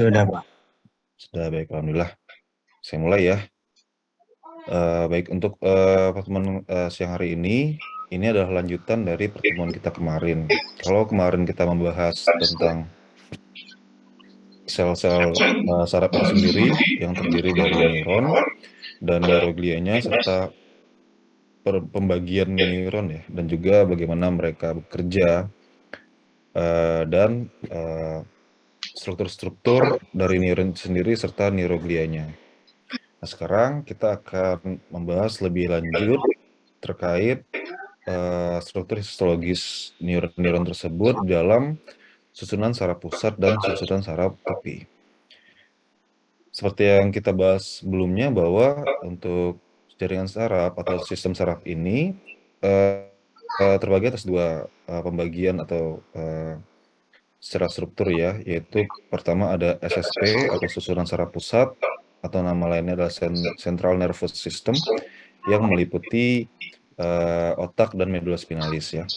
Sudah, Pak. Sudah baik, alhamdulillah. Saya mulai ya. Baik untuk pertemuan siang hari ini adalah lanjutan dari pertemuan kita kemarin. Kalau kemarin kita membahas tentang sel-sel saraf itu sendiri yang terdiri dari neuron dan neuroglianya serta pembagian neuron ya, dan juga bagaimana mereka bekerja dan struktur-struktur dari neuron itu sendiri serta neuroglianya. Nah, sekarang kita akan membahas lebih lanjut terkait struktur histologis neuron-neuron tersebut dalam susunan saraf pusat dan susunan saraf tepi. Seperti yang kita bahas sebelumnya bahwa untuk jaringan saraf atau sistem saraf ini eh, terbagi atas dua pembagian atau secara struktur ya, yaitu pertama ada SSP atau susunan saraf pusat atau nama lainnya adalah Central Nervous System yang meliputi otak dan medula spinalis ya.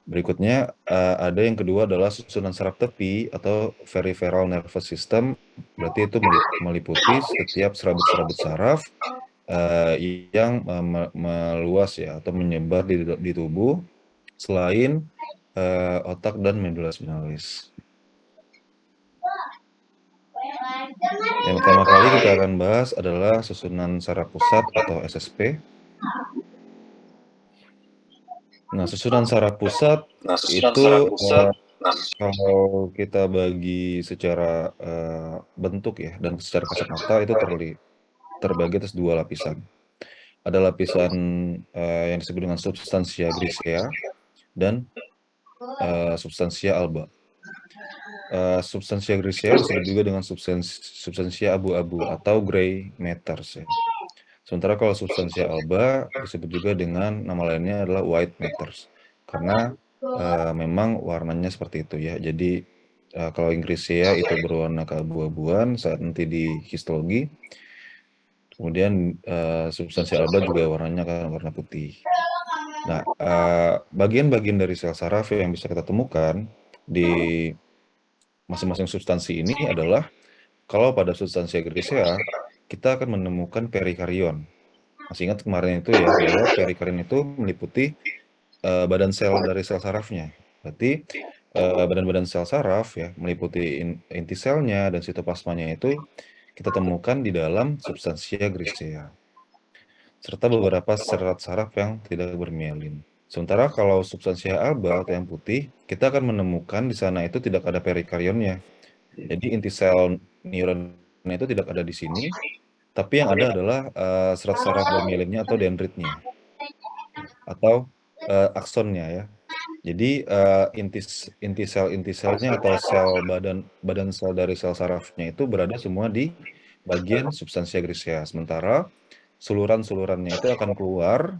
Berikutnya ada yang kedua adalah susunan saraf tepi atau peripheral nervous system, berarti itu meliputi setiap serabut-serabut saraf yang meluas ya atau menyebar di tubuh selain otak dan medula spinalis. Yang pertama kali kita akan bahas adalah susunan saraf pusat atau SSP. Nah, susunan saraf pusat Nah, susunan itu saraf pusat. kalau kita bagi secara bentuk ya dan secara kasat mata itu terbagi atas dua lapisan. Ada lapisan yang disebut dengan substansia grisea dan substansia alba. Substansia grisea disebut juga dengan substansia abu-abu atau gray matters ya. Sementara kalau substansia alba disebut juga dengan nama lainnya adalah white matters. Karena memang warnanya seperti itu ya. Jadi kalau Inggrisea itu berwarna keabu-abuan saat nanti di histologi. Kemudian substansi alba juga warnanya kan warna putih. Nah, bagian-bagian dari sel saraf yang bisa kita temukan di masing-masing substansi ini adalah kalau pada substansi Grisea kita akan menemukan perikarion. Masih ingat kemarin itu ya bahwa perikarion itu meliputi badan sel dari sel sarafnya. Berarti badan-badan sel saraf ya meliputi inti selnya dan sitoplasmanya itu kita temukan di dalam substansia grisea serta beberapa serat saraf yang tidak bermielin. Sementara kalau substansia alba atau yang putih, kita akan menemukan di sana itu tidak ada perikarionnya. Jadi inti sel neuronnya itu tidak ada di sini, tapi yang ada adalah serat saraf bermielinnya atau dendritnya atau aksonnya ya. Jadi inti selnya atau sel badan badan sel dari sel sarafnya itu berada semua di bagian substansia grisea. Sementara suluran-sulurannya itu akan keluar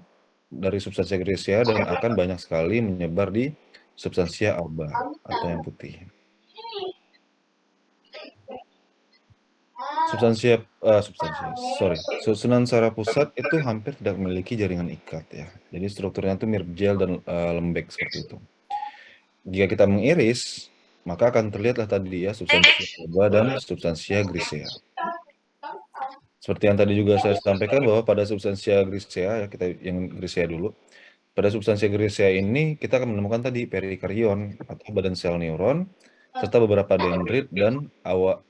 dari substansia grisea dan akan banyak sekali menyebar di substansia alba atau yang putih. Susunan saraf pusat itu hampir tidak memiliki jaringan ikat ya. Jadi strukturnya itu mirip gel dan lembek seperti itu. Jika kita mengiris, maka akan terlihatlah tadi ya substansia alba dan substansia grisea. Seperti yang tadi juga saya sampaikan bahwa pada substansia grisea ya kita yang grisea dulu. Pada substansia grisea ini kita akan menemukan tadi perikarion atau badan sel neuron serta beberapa dendrit dan awal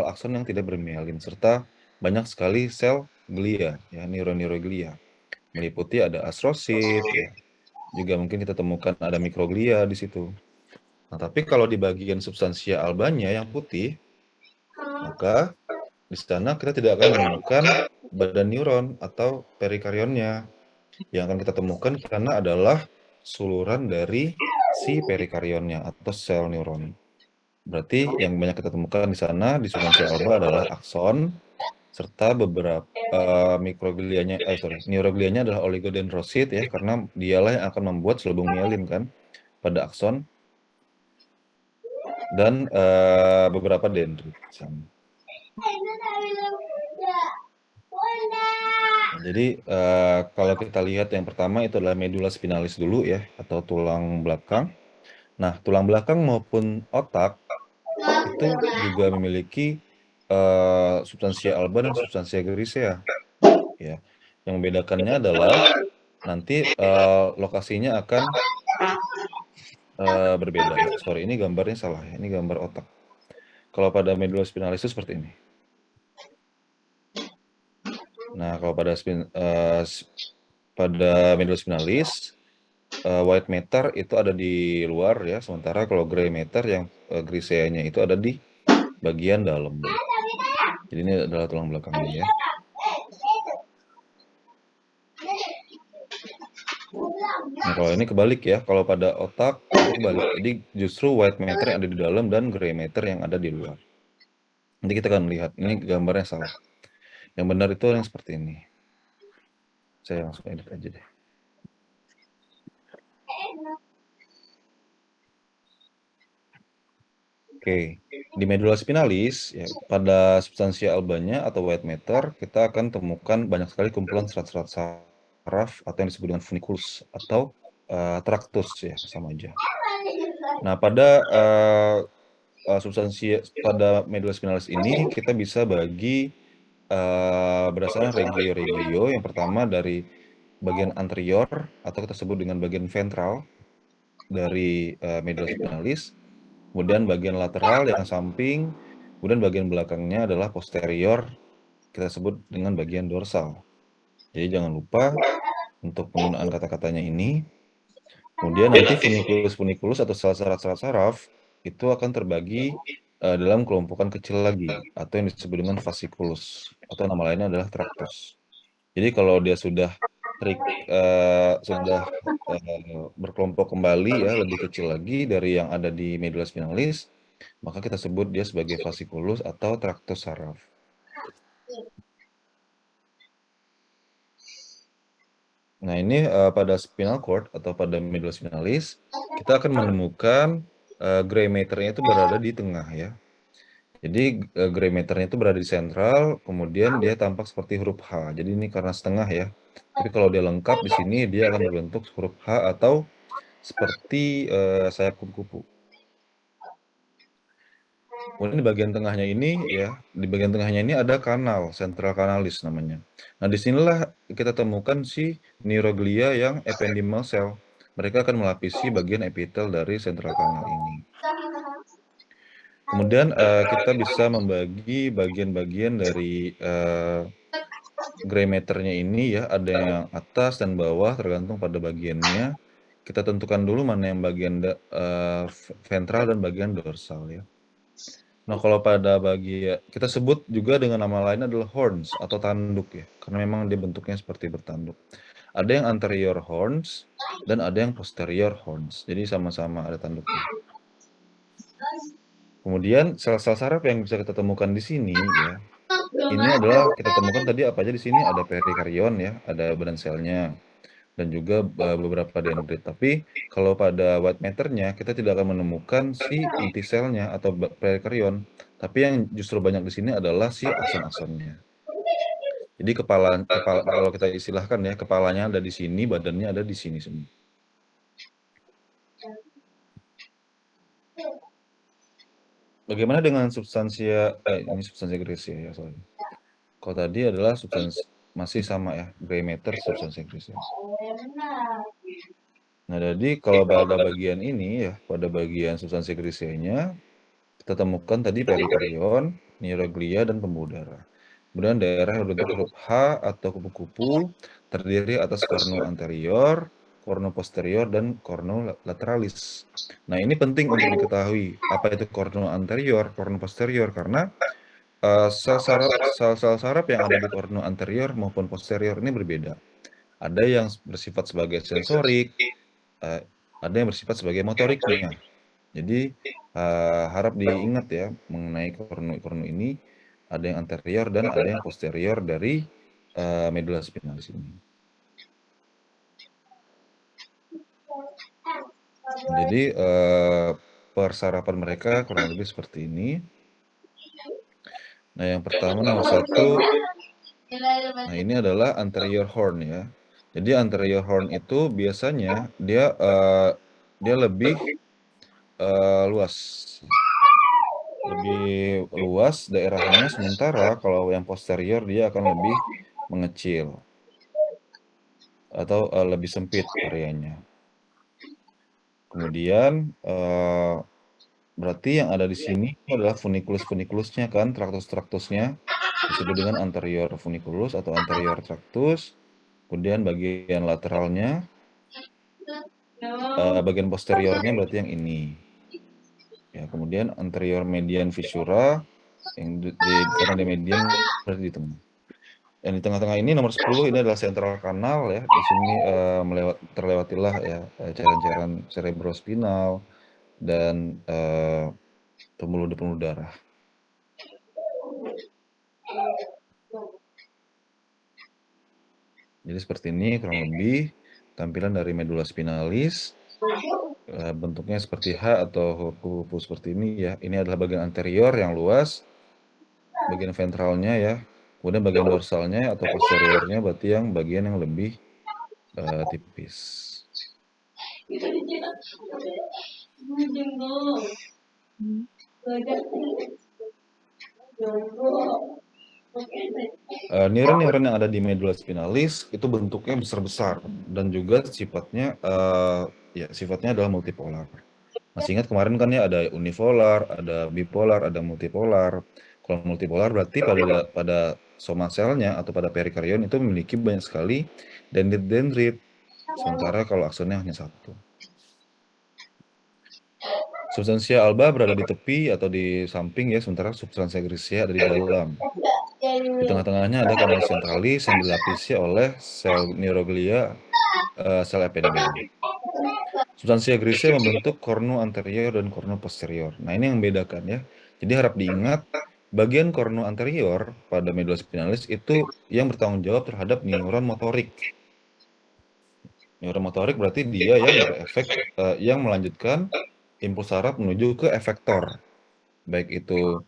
akson yang tidak bermielin serta banyak sekali sel glia ya neuroneurogliya. Meliputi ada astrosit ya. Juga mungkin kita temukan ada mikroglia di situ. Nah, tapi kalau di bagian substansia albanya yang putih, maka di sana kita tidak akan menemukan badan neuron atau perikarionnya. Yang akan kita temukan karena adalah suluran dari si perikarionnya atau sel neuron. Berarti yang banyak kita temukan di sana di substansia alba adalah akson serta beberapa mikroglianya, neuroglianya adalah oligodendrosit ya karena dialah yang akan membuat selubung mielin kan pada akson dan beberapa dendrit. Nah, jadi kalau kita lihat yang pertama itu adalah medula spinalis dulu ya atau tulang belakang. Nah, tulang belakang maupun otak itu juga memiliki substansia alba dan substansia grisea, ya. Yang membedakannya adalah nanti lokasinya akan berbeda ya. Sorry, ini gambarnya salah ya. Ini gambar otak. Kalau pada medulla spinalis itu seperti ini. Nah, kalau pada medulla spinalis, white matter itu ada di luar ya, sementara kalau gray matter yang griseanya itu ada di bagian dalam. Jadi ini adalah tulang belakangnya ya. Nah, kalau ini kebalik ya. Kalau pada otak itu kebalik. Jadi justru white matter yang ada di dalam dan gray matter yang ada di luar. Nanti kita akan lihat. Ini gambarnya salah. Yang benar itu yang seperti ini. Saya langsung edit aja deh. Oke, di medulla spinalis, ya, pada substansia albanya atau white matter, kita akan temukan banyak sekali kumpulan serat-serat saraf atau yang disebut dengan funiculus atau tractus ya, sama aja. Nah, pada medulla spinalis ini kita bisa bagi berdasarkan regio-regio. Yang pertama dari bagian anterior atau kita sebut dengan bagian ventral dari medulla spinalis. Kemudian bagian lateral yang samping, kemudian bagian belakangnya adalah posterior, kita sebut dengan bagian dorsal. Jadi jangan lupa untuk penggunaan kata-katanya ini. Kemudian nanti funiculus atau sel-serat saraf itu akan terbagi dalam kelompokan kecil lagi, atau yang disebut dengan fasciculus, atau nama lainnya adalah tractus. Jadi kalau dia sudah berkelompok kembali ya, lebih kecil lagi dari yang ada di medulla spinalis, maka kita sebut dia sebagai fasciculus atau traktus saraf. Nah, ini pada spinal cord atau pada medulla spinalis, kita akan menemukan gray matter-nya itu berada di tengah ya. Jadi gray matter-nya itu berada di sentral, kemudian dia tampak seperti huruf H. Jadi ini karena setengah ya. Tapi kalau dia lengkap di sini dia akan berbentuk huruf H atau seperti sayap kupu-kupu. Kemudian di bagian tengahnya ini ya, di bagian tengahnya ini ada kanal, central canalis namanya. Nah, disinilah kita temukan si neuroglia yang ependymal cell. Mereka akan melapisi bagian epitel dari central canal ini. Kemudian kita bisa membagi bagian-bagian dari gray matter-nya ini ya, ada yang atas dan bawah tergantung pada bagiannya. Kita tentukan dulu mana yang bagian ventral dan bagian dorsal ya. Nah, kalau pada kita sebut juga dengan nama lain adalah horns atau tanduk ya, karena memang dia bentuknya seperti bertanduk. Ada yang anterior horns dan ada yang posterior horns. Jadi sama-sama ada tanduknya. Kemudian sel-sel saraf yang bisa kita temukan di sini ya. Ini adalah kita temukan tadi apa aja di sini, ada perikarion ya, ada badan selnya dan juga beberapa dendrit. Tapi kalau pada white matter-nya kita tidak akan menemukan si inti selnya atau perikarion, tapi yang justru banyak di sini adalah si akson-aksonnya. Jadi kepala kalau kita istilahkan ya, kepalanya ada di sini, badannya ada di sini semua. Bagaimana dengan substansia ini substansia grisea ya, sorry. Kalau tadi adalah substansi masih sama ya, gray matter substansia grisea. Nah, jadi kalau pada bagian ini ya, pada bagian substansi griseanya, kita temukan tadi perikarion, neuroglia, dan pembuluh darah. Kemudian daerah yang berbentuk huruf H atau kupu-kupu terdiri atas kornu anterior, kornu posterior, dan kornu lateralis. Nah, ini penting untuk diketahui apa itu kornu anterior, kornu posterior, karena sel-sel saraf yang ada di kornu anterior maupun posterior ini berbeda. Ada yang bersifat sebagai sensorik, ada yang bersifat sebagai motoriknya. Jadi harap diingat ya mengenai kornu ini, ada yang anterior dan ada yang posterior dari medulla spinalis ini. Jadi persarapan mereka kurang lebih seperti ini. Nah, yang pertama nomor 1, nah ini adalah anterior horn ya. Jadi anterior horn itu biasanya dia lebih luas. lebih luas daerahnya, sementara kalau yang posterior dia akan lebih mengecil atau lebih sempit areanya. Kemudian berarti yang ada di sini adalah funiculus-funiculusnya kan, traktus-traktusnya disebut dengan anterior funiculus atau anterior tractus. Kemudian bagian lateralnya, bagian posteriornya berarti yang ini. Ya, kemudian anterior median fissura yang karena di median berarti di tengah. Dan di tengah-tengah ini nomor 10 ini adalah sentral kanal ya. Di sini terlewatilah ya cairan-cairan cerebrospinal dan pembuluh-pembuluh darah. Jadi seperti ini kurang lebih tampilan dari medula spinalis. Bentuknya seperti H atau huruf seperti ini ya. Ini adalah bagian anterior yang luas, bagian ventralnya ya. Kemudian bagian dorsalnya atau posteriornya berarti yang bagian yang lebih tipis. Neuron-neuron yang ada di medula spinalis itu bentuknya besar-besar dan juga sifatnya sifatnya adalah multipolar. Masih ingat kemarin kan ya ada unipolar, ada bipolar, ada multipolar. Kalau multipolar berarti pada soma selnya atau pada perikarion itu memiliki banyak sekali dendrit-dendrit. Sementara kalau aksonnya hanya satu. Substansia alba berada di tepi atau di samping ya, sementara substansia grisea ada di dalam. Di tengah-tengahnya ada kanal sentralis yang dilapisi oleh sel neuroglia, sel ependel. Substansia grisea membentuk kornu anterior dan kornu posterior. Nah, ini yang membedakan ya. Jadi harap diingat, bagian kornu anterior pada medula spinalis itu yang bertanggung jawab terhadap neuron motorik. Neuron motorik berarti dia yang berefek, yang melanjutkan impuls saraf menuju ke efektor, baik itu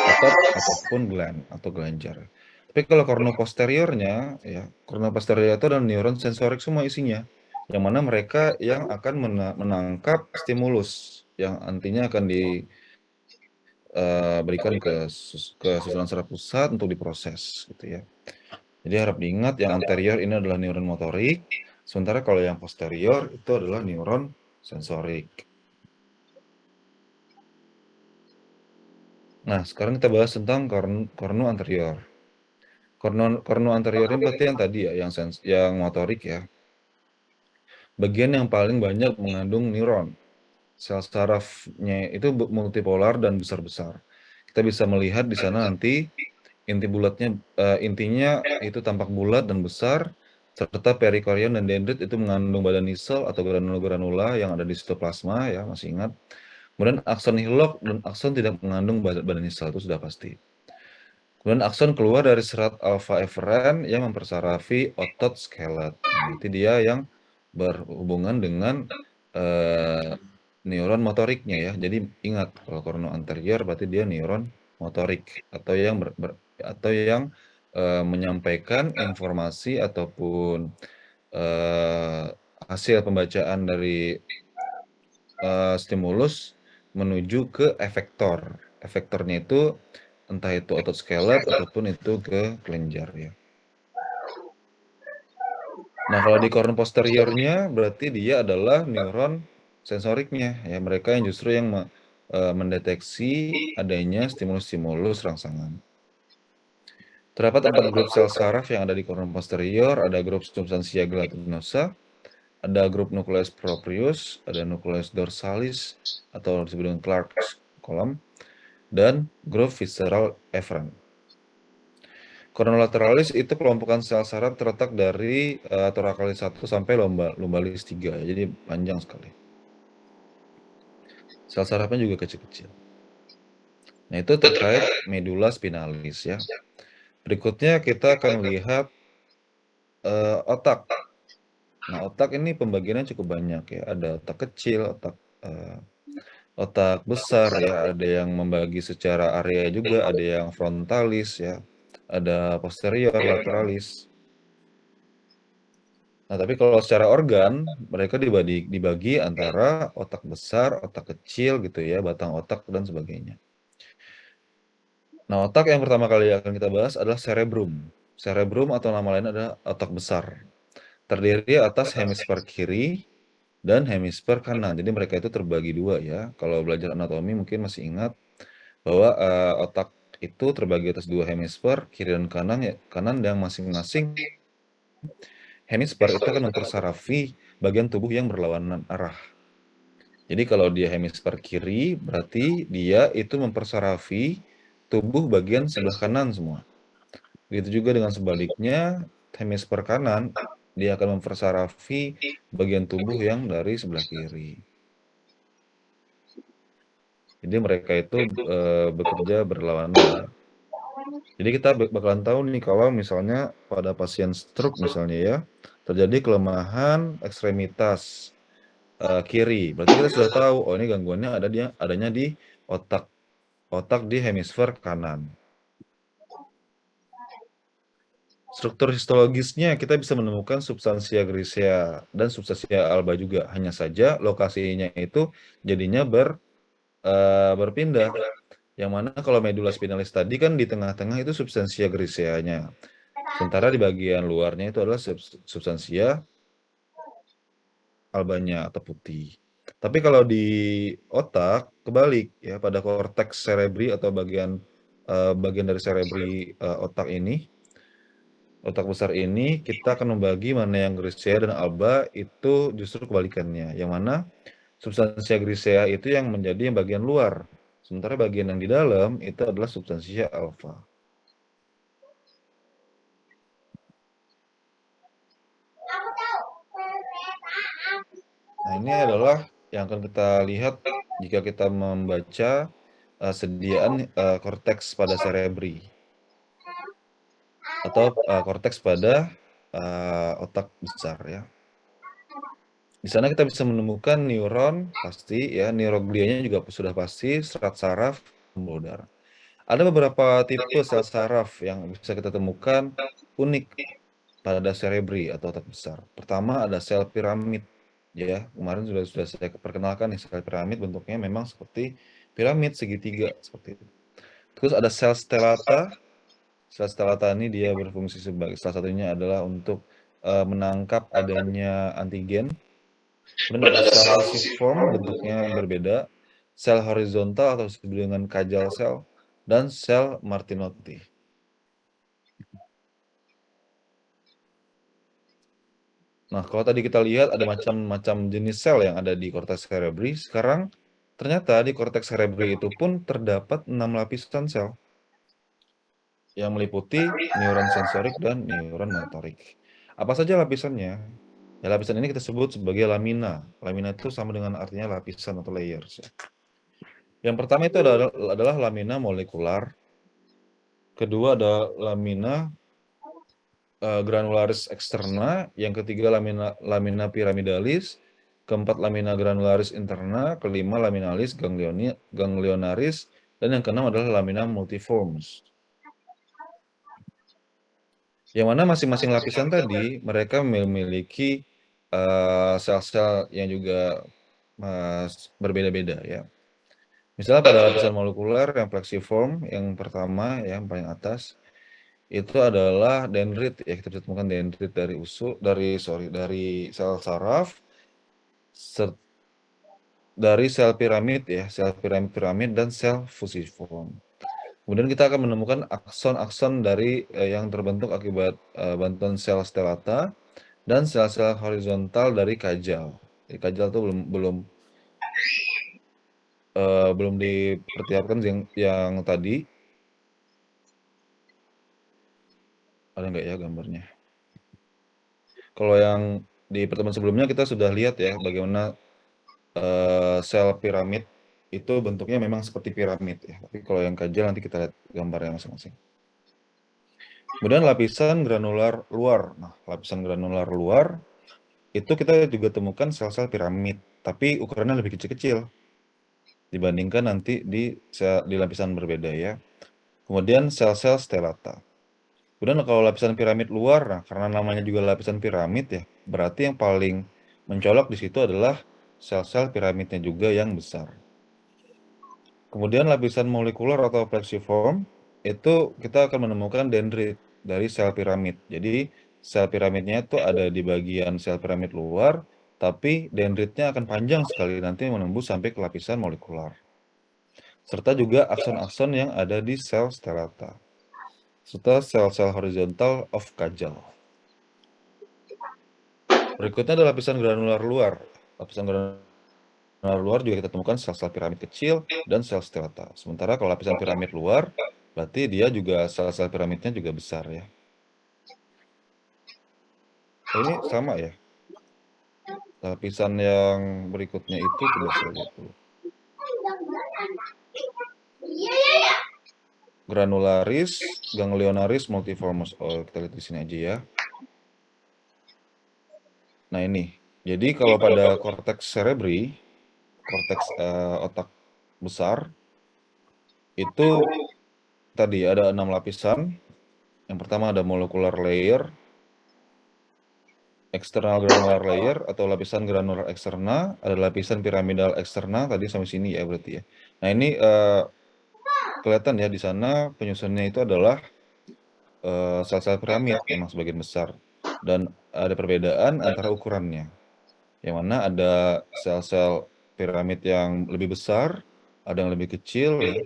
otot ataupun gland atau glanjar. Tapi kalau kornu posteriornya, ya, kornu posterior itu adalah neuron sensorik semua isinya, yang mana mereka yang akan menangkap stimulus yang nantinya akan diberikan ke susunan saraf pusat untuk diproses, gitu ya. Jadi harap diingat yang anterior ini adalah neuron motorik, sementara kalau yang posterior itu adalah neuron sensorik. Nah, sekarang kita bahas tentang kornu anterior. Kornu anterior ini berarti yang tadi ya, yang motorik ya. Bagian yang paling banyak mengandung neuron. Sel sarafnya itu multipolar dan besar-besar. Kita bisa melihat di sana nanti intinya itu tampak bulat dan besar, serta perikarion dan dendrit itu mengandung badan sel atau granula-granula yang ada di sitoplasma ya, masih ingat. Kemudian akson Hillock dan akson tidak mengandung badan sel, itu sudah pasti. Kemudian akson keluar dari serat alfa eferen yang mempersarafi otot skelet. Nah, berarti dia yang berhubungan dengan neuron motoriknya ya. Jadi ingat kalau kornu anterior berarti dia neuron motorik atau yang menyampaikan informasi ataupun hasil pembacaan dari stimulus menuju ke efektor. Efektornya itu entah itu otot skelet ataupun itu ke kelenjar ya. Nah, kalau di kornu posteriornya berarti dia adalah neuron sensoriknya ya. Mereka yang justru yang mendeteksi adanya stimulus-stimulus rangsangan. Terdapat 4 grup sel saraf yang ada di kornu posterior, ada grup substansia gelatinosa, ada grup nucleus proprius, ada nucleus dorsalis atau disebut dengan Clark's column, dan grup visceral efferent. Kornu lateralis itu kelompokan sel saraf terletak dari thoracalis 1 sampai lumbalis 3, jadi panjang sekali. Sel sarafnya juga kecil-kecil. Nah, itu terkait medula spinalis ya. Berikutnya kita akan lihat otak. Nah, otak ini pembagiannya cukup banyak ya. Ada otak kecil, otak besar ya, ada yang membagi secara area juga, ada yang frontalis ya, ada posterior, lateralis. Nah, tapi kalau secara organ, mereka dibagi antara otak besar, otak kecil gitu ya, batang otak dan sebagainya. Nah, otak yang pertama kali akan kita bahas adalah cerebrum. Cerebrum atau nama lain adalah otak besar. Terdiri atas hemisfer kiri dan hemisfer kanan. Jadi mereka itu terbagi dua ya. Kalau belajar anatomi mungkin masih ingat bahwa otak itu terbagi atas dua hemisfer, kiri dan kanan ya, kanan yang masing-masing hemisfer itu akan mempersarafi bagian tubuh yang berlawanan arah. Jadi kalau dia hemisfer kiri, berarti dia itu mempersarafi tubuh bagian sebelah kanan semua. Begitu juga dengan sebaliknya, hemisfer kanan, dia akan mempersarafi bagian tubuh yang dari sebelah kiri. Jadi mereka itu bekerja berlawanan ya. Jadi kita bakalan tahu nih kalau misalnya pada pasien stroke misalnya ya, terjadi kelemahan ekstremitas kiri. Berarti kita sudah tahu, oh ini gangguannya adanya di otak. Otak di hemisfer kanan. Struktur histologisnya kita bisa menemukan substansia grisea dan substansia alba juga. Hanya saja lokasinya itu jadinya berpindah. Yang mana kalau medula spinalis tadi kan di tengah-tengah itu substansia griseanya. Sementara di bagian luarnya itu adalah substansia albanya atau putih. Tapi kalau di otak kebalik ya, pada korteks cerebri atau bagian dari cerebri otak ini, otak besar ini kita akan membagi mana yang grisea dan alba itu justru kebalikannya. Yang mana substansia grisea itu yang menjadi yang bagian luar. Sementara bagian yang di dalam itu adalah substansia alfa. Nah, ini adalah yang akan kita lihat jika kita membaca sediaan korteks pada cerebri atau korteks pada otak besar ya. Di sana kita bisa menemukan neuron pasti ya, neuroglianya juga sudah pasti, serat saraf, pembuluh darah. Ada beberapa tipe sel saraf yang bisa kita temukan unik pada cerebri atau otak besar. Pertama ada sel piramid ya. Kemarin sudah saya perkenalkan nih sel piramid bentuknya memang seperti piramid segitiga seperti itu. Terus ada sel stellata. Sel stellata ini dia berfungsi sebagai salah satunya adalah untuk menangkap adanya antigen. Kemudian ada sel fusiform, bentuknya berbeda, sel horizontal atau disebut dengan kajal sel, dan sel Martinotti. Nah, kalau tadi kita lihat ada macam-macam jenis sel yang ada di korteks cerebri, sekarang ternyata di korteks cerebri itu pun terdapat 6 lapisan sel yang meliputi neuron sensorik dan neuron motorik. Apa saja lapisannya? Ya, lapisan ini kita sebut sebagai lamina. Lamina itu sama dengan artinya lapisan atau layers. Ya. Yang pertama itu adalah lamina molekular. Kedua ada lamina granularis externa. Yang ketiga lamina piramidalis. Keempat lamina granularis interna. Kelima laminalis ganglionaris. Dan yang keenam adalah lamina multiformes. Yang mana masing-masing lapisan tadi mereka memiliki sel-sel yang juga berbeda-beda ya. Misalnya pada lapisan molekuler yang plexiform yang pertama yang paling atas itu adalah dendrit ya, kita bisa temukan dendrit dari sel saraf dari sel piramid ya, sel piramid dan sel fusiform. Kemudian kita akan menemukan akson-akson dari yang terbentuk akibat bantuan sel stellata dan sel-sel horizontal dari kajal. Jadi kajal itu belum diperlihatkan yang tadi. Ada nggak ya gambarnya? Kalau yang di pertemuan sebelumnya kita sudah lihat ya bagaimana sel piramid itu bentuknya memang seperti piramid ya. Tapi kalau yang kajal nanti kita lihat gambarnya masing-masing. Kemudian lapisan granular luar. Nah, lapisan granular luar itu kita juga temukan sel-sel piramid, tapi ukurannya lebih kecil-kecil dibandingkan nanti di lapisan berbeda ya. Kemudian sel-sel stellata. Kemudian kalau lapisan piramid luar, nah karena namanya juga lapisan piramid ya, berarti yang paling mencolok di situ adalah sel-sel piramidnya juga yang besar. Kemudian lapisan molekuler atau plexiform, itu kita akan menemukan dendrit dari sel piramid. Jadi sel piramidnya itu ada di bagian sel piramid luar, tapi dendritnya akan panjang sekali nanti menembus sampai ke lapisan molekular. Serta juga akson-akson yang ada di sel stellata. Serta sel-sel horizontal of Kajal. Berikutnya adalah lapisan granular luar. Lapisan granular luar juga kita temukan sel-sel piramid kecil dan sel stellata. Sementara kalau lapisan piramid luar, berarti dia juga sel-sel piramidnya juga besar ya. Ini sama ya. Lapisan yang berikutnya itu coba saya lihat dulu. Granularis, ganglionaris, multiformus. Oh, kita lihat di sini aja ya. Nah ini, jadi kalau pada korteks cerebri, korteks otak besar, itu tadi ada 6 lapisan. Yang pertama ada molecular layer, external granular layer atau lapisan granular eksterna, ada lapisan piramidal eksterna tadi sampai sini ya berarti ya. Nah ini kelihatan ya di sana penyusunnya itu adalah sel-sel piramid memang sebagian besar dan ada perbedaan antara ukurannya. Yang mana ada sel-sel piramid yang lebih besar, ada yang lebih kecil ya.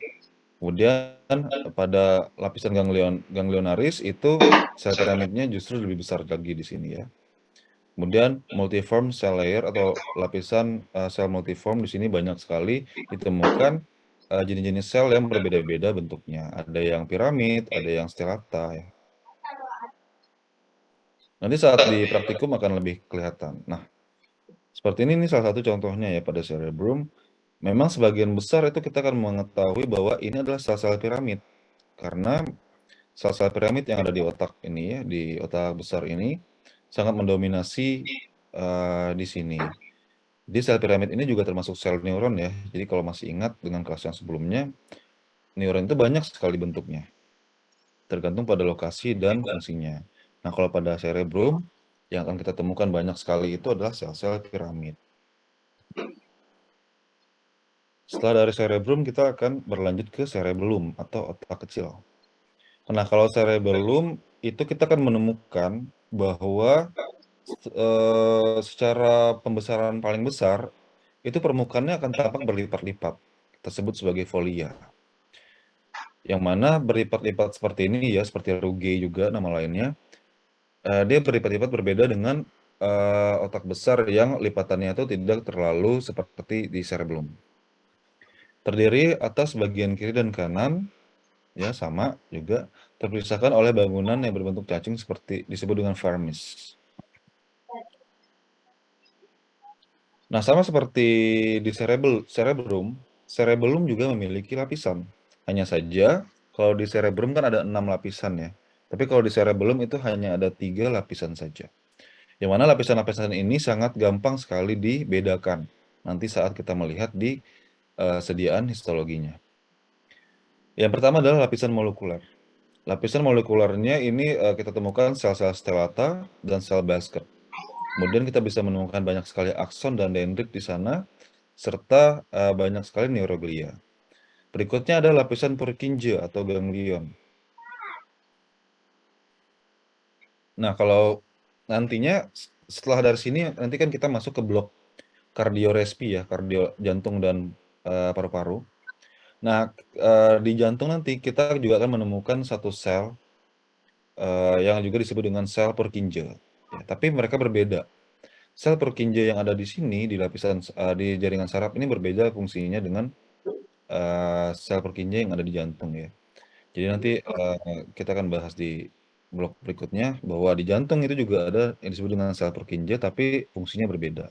Kemudian pada lapisan ganglionaris itu sel piramidnya justru lebih besar lagi di sini ya. Kemudian multiform cell layer atau lapisan sel multiform di sini banyak sekali ditemukan jenis-jenis sel yang berbeda-beda bentuknya. Ada yang piramid, ada yang stellata ya. Nanti saat di praktikum akan lebih kelihatan. Nah, seperti ini salah satu contohnya ya pada cerebrum. Memang sebagian besar itu kita akan mengetahui bahwa ini adalah sel-sel piramid. Karena sel-sel piramid yang ada di otak ini ya, di otak besar ini sangat mendominasi di sini. Jadi sel piramid ini juga termasuk sel neuron ya. Jadi kalau masih ingat dengan kelas yang sebelumnya, neuron itu banyak sekali bentuknya. Tergantung pada lokasi dan fungsinya. Nah, kalau pada cerebrum, yang akan kita temukan banyak sekali itu adalah sel-sel piramid. Setelah dari cerebrum, kita akan berlanjut ke cerebellum atau otak kecil. Nah, kalau cerebellum, itu kita akan menemukan bahwa secara pembesaran paling besar, itu permukaannya akan tampak berlipat-lipat. Kita sebut sebagai folia. Yang mana berlipat-lipat seperti ini ya, seperti ruge juga nama lainnya. Dia berlipat-lipat berbeda dengan otak besar yang lipatannya itu tidak terlalu seperti di cerebellum. Terdiri atas bagian kiri dan kanan, ya sama juga, terpisahkan oleh bangunan yang berbentuk cacing seperti disebut dengan vermis. Nah, sama seperti di cerebrum, cerebellum juga memiliki lapisan. Hanya saja, kalau di cerebrum kan ada 6 lapisan ya. Tapi kalau di cerebellum itu hanya ada 3 lapisan saja. Yang mana lapisan-lapisan ini sangat gampang sekali dibedakan nanti saat kita melihat di sediaan histologinya. Yang pertama adalah lapisan molekuler. Lapisan molekulernya ini kita temukan sel-sel stellata dan sel basket. Kemudian kita bisa menemukan banyak sekali akson dan dendrit di sana, serta banyak sekali neuroglia. Berikutnya ada lapisan Purkinje atau ganglion. Nah, kalau nantinya setelah dari sini nanti kan kita masuk ke blok kardiorespi ya, kardio jantung dan paru-paru. Nah, di jantung nanti kita juga akan menemukan satu sel yang juga disebut dengan sel Purkinje. Ya, tapi mereka berbeda. Sel Purkinje yang ada di sini di lapisan di jaringan saraf ini berbeda fungsinya dengan sel Purkinje yang ada di jantung ya. Jadi nanti kita akan bahas di blok berikutnya bahwa di jantung itu juga ada yang disebut dengan sel Purkinje tapi fungsinya berbeda.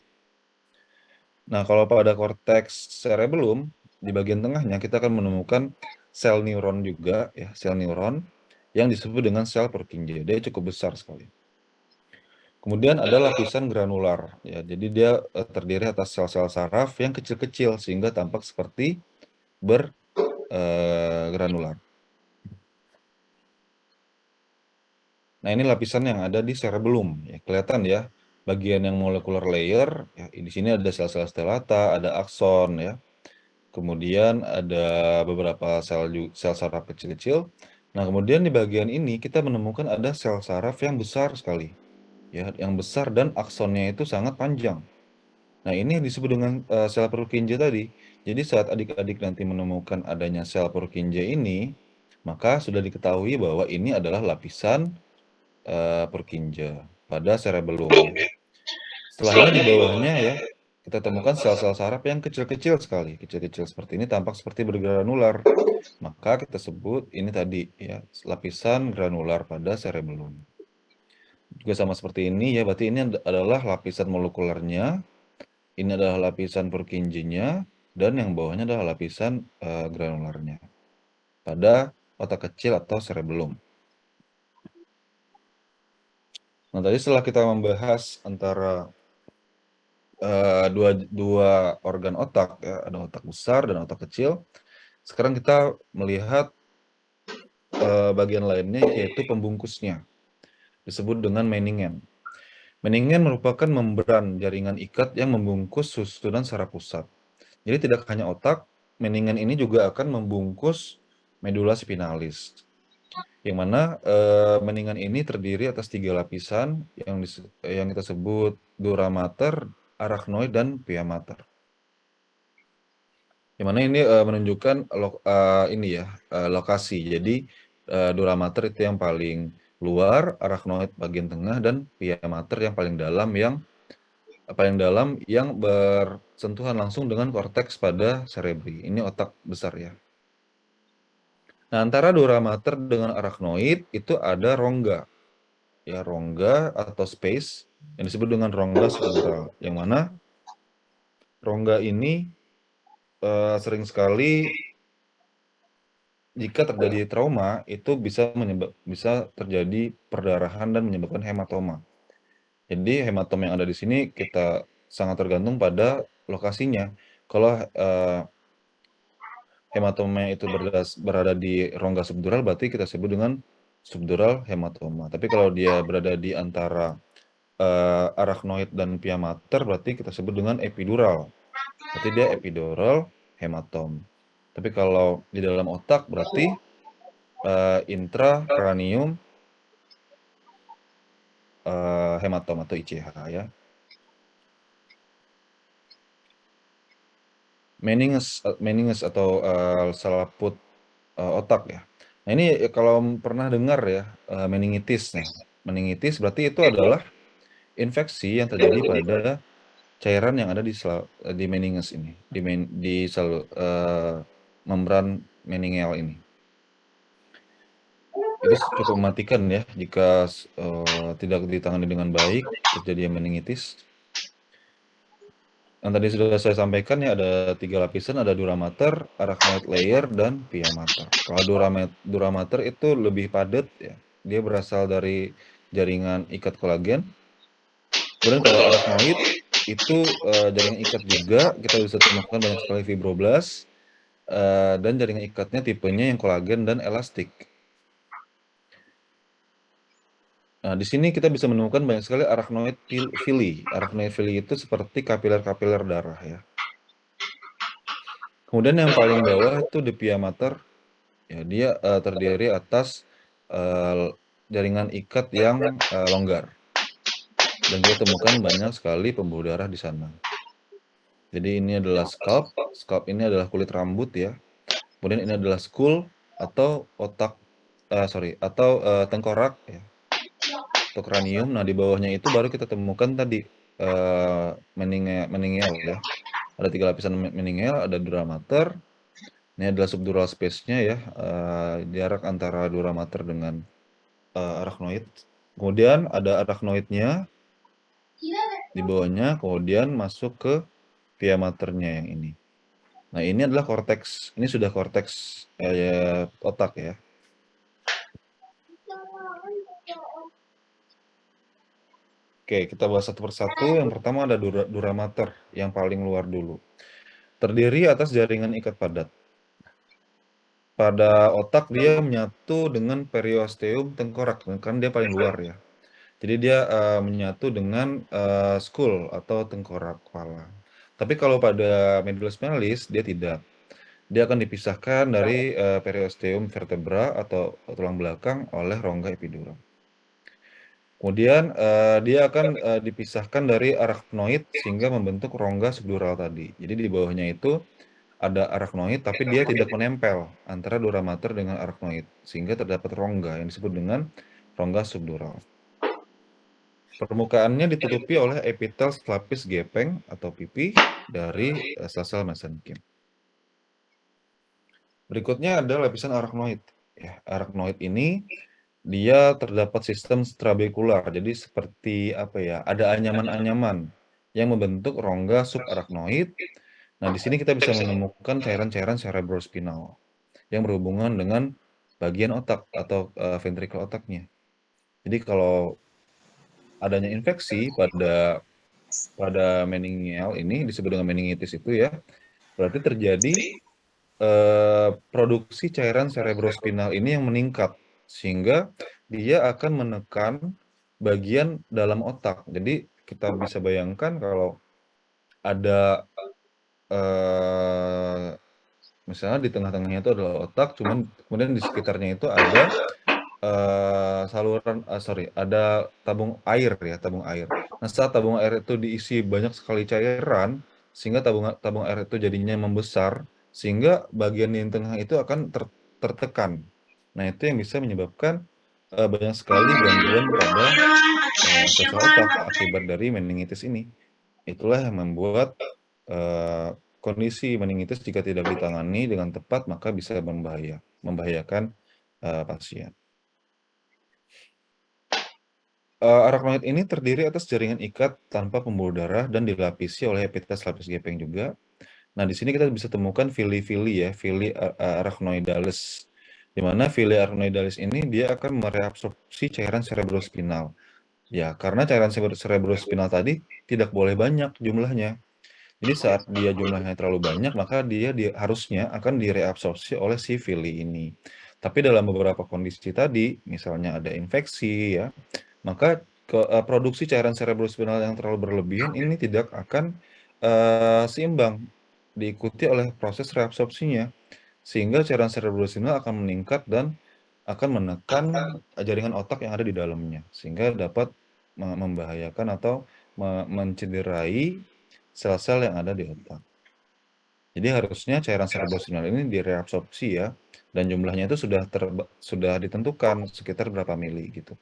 Nah, kalau pada korteks cerebellum di bagian tengahnya kita akan menemukan sel neuron juga ya, sel neuron yang disebut dengan sel Purkinje. Dia cukup besar sekali. Kemudian ada lapisan granular ya. Jadi dia terdiri atas sel-sel saraf yang kecil-kecil sehingga tampak seperti bergranular. Nah, ini lapisan yang ada di cerebellum, ya, kelihatan ya, bagian yang molecular layer, ya, di sini ada sel-sel stellata, ada akson, ya. Kemudian ada beberapa sel saraf kecil-kecil. Nah, kemudian di bagian ini kita menemukan ada sel saraf yang besar sekali, ya, yang besar dan aksonnya itu sangat panjang. Nah, ini yang disebut dengan sel Purkinje tadi. Jadi saat adik-adik nanti menemukan adanya sel Purkinje ini, maka sudah diketahui bahwa ini adalah lapisan Purkinje pada cerebellum, ya. Setelahnya di bawahnya, ya, kita temukan sel-sel saraf yang kecil-kecil sekali. Kecil-kecil seperti ini tampak seperti bergranular. Maka kita sebut ini tadi, ya, lapisan granular pada cerebellum. Juga sama seperti ini, ya, berarti ini adalah lapisan molekulernya, ini adalah lapisan Purkinje-nya, dan yang bawahnya adalah lapisan granularnya pada otak kecil atau cerebellum. Nah, tadi setelah kita membahas antara dua organ otak, ya, ada otak besar dan otak kecil. Sekarang kita melihat bagian lainnya, yaitu pembungkusnya, disebut dengan meningen. Meningen merupakan membran jaringan ikat yang membungkus susunan saraf pusat. Jadi tidak hanya otak, meningen ini juga akan membungkus medula spinalis, yang mana meningen ini terdiri atas 3 lapisan yang kita sebut dura mater, arachnoid, dan pia mater. Yang mana ini menunjukkan ini ya, lokasi. Jadi dura mater itu yang paling luar, arachnoid bagian tengah, dan pia mater yang paling dalam yang bersentuhan langsung dengan korteks pada cerebri. Ini otak besar, ya. Nah, antara dura mater dengan arachnoid itu ada rongga. Ya, rongga atau space yang disebut dengan rongga subdural. Yang mana rongga ini sering sekali jika terjadi trauma itu bisa terjadi perdarahan dan menyebabkan hematoma. Jadi hematoma yang ada di sini kita sangat tergantung pada lokasinya. Kalau hematoma itu berada di rongga subdural, berarti kita sebut dengan subdural hematoma. Tapi kalau dia berada di antara arachnoid dan pia mater, berarti kita sebut dengan epidural. Berarti dia epidural hematom. Tapi kalau di dalam otak berarti intracranium hematom atau ICH, ya. Meninges atau selaput otak, ya. Nah, ini kalau pernah dengar, ya, meningitis. Nah, meningitis berarti itu adalah infeksi yang terjadi pada cairan yang ada di meninges ini, di membran meningel ini. Itu cukup mematikan, ya, jika tidak ditangani dengan baik, terjadi meningitis. Yang tadi sudah saya sampaikan, ya, ada 3 lapisan, ada dura mater, arachnoid layer, dan pia mater. Kalau dura mater itu lebih padat, ya. Dia berasal dari jaringan ikat kolagen. Kemudian kalau arachnoid itu jaringan ikat juga, kita bisa temukan banyak sekali fibroblast, dan jaringan ikatnya tipenya yang kolagen dan elastik. Nah, di sini kita bisa menemukan banyak sekali arachnoid villi. Arachnoid villi itu seperti kapiler-kapiler darah, ya. Kemudian yang paling bawah itu the pia mater, ya, dia terdiri atas jaringan ikat yang longgar, dan kita temukan banyak sekali pembuluh darah di sana. Jadi ini adalah scalp ini adalah kulit rambut, ya. Kemudian ini adalah skull atau tengkorak, ya, atau kranium. Nah, di bawahnya itu baru kita temukan tadi meningel, ya. Ada 3 lapisan meningel, ada dura mater. Ini adalah subdural space-nya, ya, jarak antara dura mater dengan arachnoid. Kemudian ada arachnoidnya di bawahnya, kemudian masuk ke pia maternya yang ini. Nah, ini adalah korteks. Ini sudah korteks otak, ya. Oke, kita bahas satu persatu. Yang pertama ada dura mater, yang paling luar dulu. Terdiri atas jaringan ikat padat. pada otak dia menyatu dengan periosteum tengkorak, kan dia paling luar ya. Jadi dia, menyatu dengan, skull atau tengkorak kepala. Tapi kalau pada Medulla spinalis dia tidak. Dia akan dipisahkan dari, periosteum vertebra atau tulang belakang oleh rongga epidural. Kemudian, dia akan, dipisahkan dari arachnoid sehingga membentuk rongga subdural tadi. Jadi di bawahnya itu ada arachnoid, tapi dia tidak menempel antara dura mater dengan arachnoid, sehingga terdapat rongga yang disebut dengan rongga subdural. Permukaannya ditutupi oleh epitel selapis gepeng atau pipih dari sel-sel mesenkim. Berikutnya ada lapisan arachnoid. Ya, arachnoid ini dia terdapat sistem trabekular, jadi seperti apa ya, ada anyaman-anyaman yang membentuk rongga subarachnoid. Nah, di sini kita bisa menemukan cairan-cairan cerebrospinal yang berhubungan dengan bagian otak atau ventrikel otaknya. Jadi kalau adanya infeksi pada meningeal ini disebut dengan meningitis itu ya, berarti terjadi produksi cairan cerebrospinal ini yang meningkat sehingga dia akan menekan bagian dalam otak. Jadi kita bisa bayangkan kalau ada misalnya di tengah-tengahnya itu adalah otak, cuman kemudian di sekitarnya itu ada ada tabung air ya, tabung air. Nah, saat tabung air itu diisi banyak sekali cairan, sehingga tabung tabung air itu jadinya membesar, sehingga bagian yang tengah itu akan tertekan. Nah, itu yang bisa menyebabkan banyak sekali gangguan pada sel-sel otak akibat dari meningitis ini. Itulah yang membuat kondisi meningitis jika tidak ditangani dengan tepat maka bisa membahayakan pasien. Arachnoid ini terdiri atas jaringan ikat tanpa pembuluh darah dan dilapisi oleh epitel lapis gepeng juga. Nah, di sini kita bisa temukan villi-villi ya, villi arachnoidalis. Di mana villi arachnoidalis ini dia akan mereabsorpsi cairan cerebrospinal. Ya, karena cairan cerebrospinal tadi tidak boleh banyak jumlahnya. Jadi saat dia jumlahnya terlalu banyak, maka dia harusnya akan direabsorpsi oleh si villi ini. Tapi dalam beberapa kondisi tadi, misalnya ada infeksi ya, maka produksi cairan cerebrospinal yang terlalu berlebihan ini tidak akan seimbang diikuti oleh proses reabsorpsinya, sehingga cairan cerebrospinal akan meningkat dan akan menekan jaringan otak yang ada di dalamnya, sehingga dapat membahayakan atau mencederai sel-sel yang ada di otak. Jadi harusnya cairan cerebrospinal ini direabsorpsi ya, dan jumlahnya itu sudah ditentukan sekitar berapa mili gitu.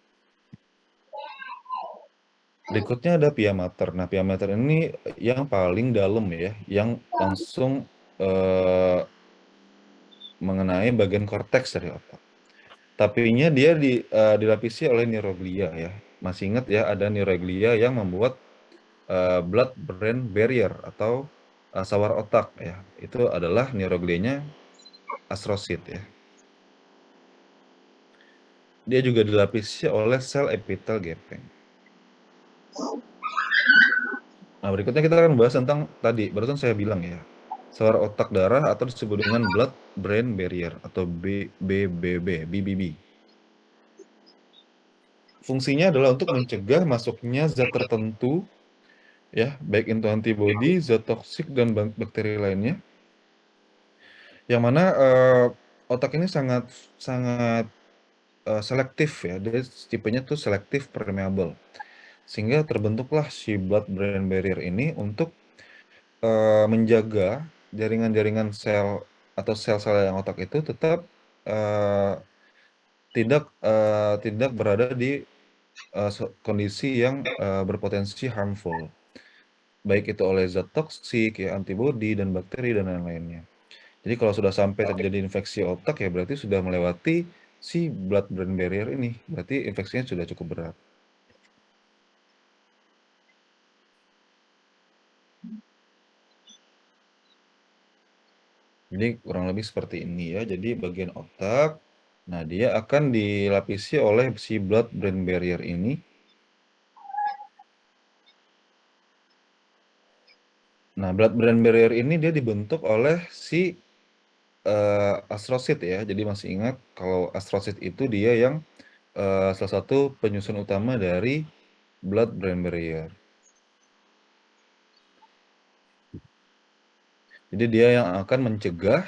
Berikutnya ada pia mater. Nah, pia mater ini yang paling dalam ya, yang langsung mengenai bagian korteks dari otak. Tapinya dia dilapisi oleh neuroglia ya. Masih ingat ya, ada neuroglia yang membuat blood-brain barrier atau sawar otak ya. Itu adalah neuroglianya astrosit ya. Dia juga dilapisi oleh sel epitel gepeng. Nah, berikutnya kita akan bahas tentang tadi, barusan saya bilang ya, sawar otak darah atau disebut dengan blood-brain barrier atau BBB. Fungsinya adalah untuk mencegah masuknya zat tertentu, ya, baik itu antibodi, zat toksik, dan bakteri lainnya, yang mana otak ini sangat sangat selektif ya, dia tipenya tuh selektif permeable, sehingga terbentuklah si blood-brain barrier ini untuk menjaga jaringan-jaringan sel atau sel-sel yang otak itu tetap uh, tidak berada di kondisi yang berpotensi harmful, baik itu oleh zat toksik, ya, antibodi dan bakteri dan lain-lainnya. Jadi kalau sudah sampai terjadi infeksi otak ya berarti sudah melewati si blood-brain barrier ini, berarti infeksinya sudah cukup berat. Jadi kurang lebih seperti ini ya. Jadi bagian otak, nah dia akan dilapisi oleh si blood-brain barrier ini. Nah, blood-brain barrier ini dia dibentuk oleh si astrosit ya. Jadi masih ingat kalau astrosit itu dia yang salah satu penyusun utama dari blood-brain barrier. Jadi dia yang akan mencegah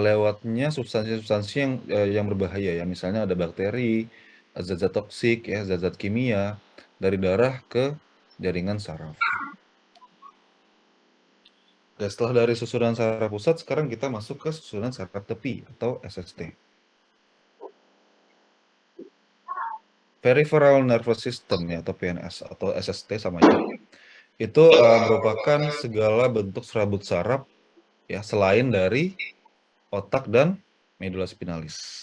lewatnya substansi-substansi yang berbahaya ya. Misalnya ada bakteri, zat-zat toksik ya, zat-zat kimia dari darah ke jaringan saraf. Oke, setelah dari susunan saraf pusat, sekarang kita masuk ke susunan saraf tepi atau SST. Peripheral Nervous System ya, atau PNS atau SST sama aja. Itu merupakan segala bentuk serabut saraf ya selain dari otak dan medula spinalis.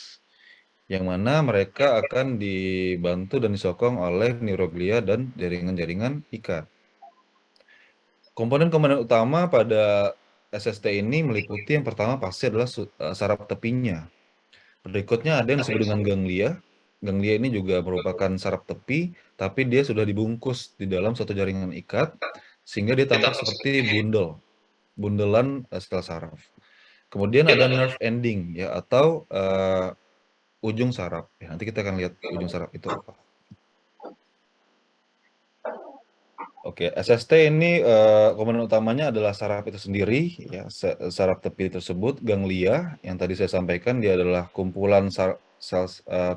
Yang mana mereka akan dibantu dan disokong oleh neuroglia dan jaringan-jaringan ikat. Komponen-komponen utama pada SST ini meliputi yang pertama pasti adalah saraf tepinya. Berikutnya ada yang disebut dengan ganglia. Ganglia ini juga merupakan saraf tepi, tapi dia sudah dibungkus di dalam suatu jaringan ikat, sehingga dia tampak seperti bundelan sel saraf. Kemudian ada nerve ending ya, atau ujung saraf. Ya, nanti kita akan lihat ujung saraf itu apa. Oke, SST ini komponen utamanya adalah saraf itu sendiri, ya, saraf tepi tersebut, ganglia, yang tadi saya sampaikan dia adalah kumpulan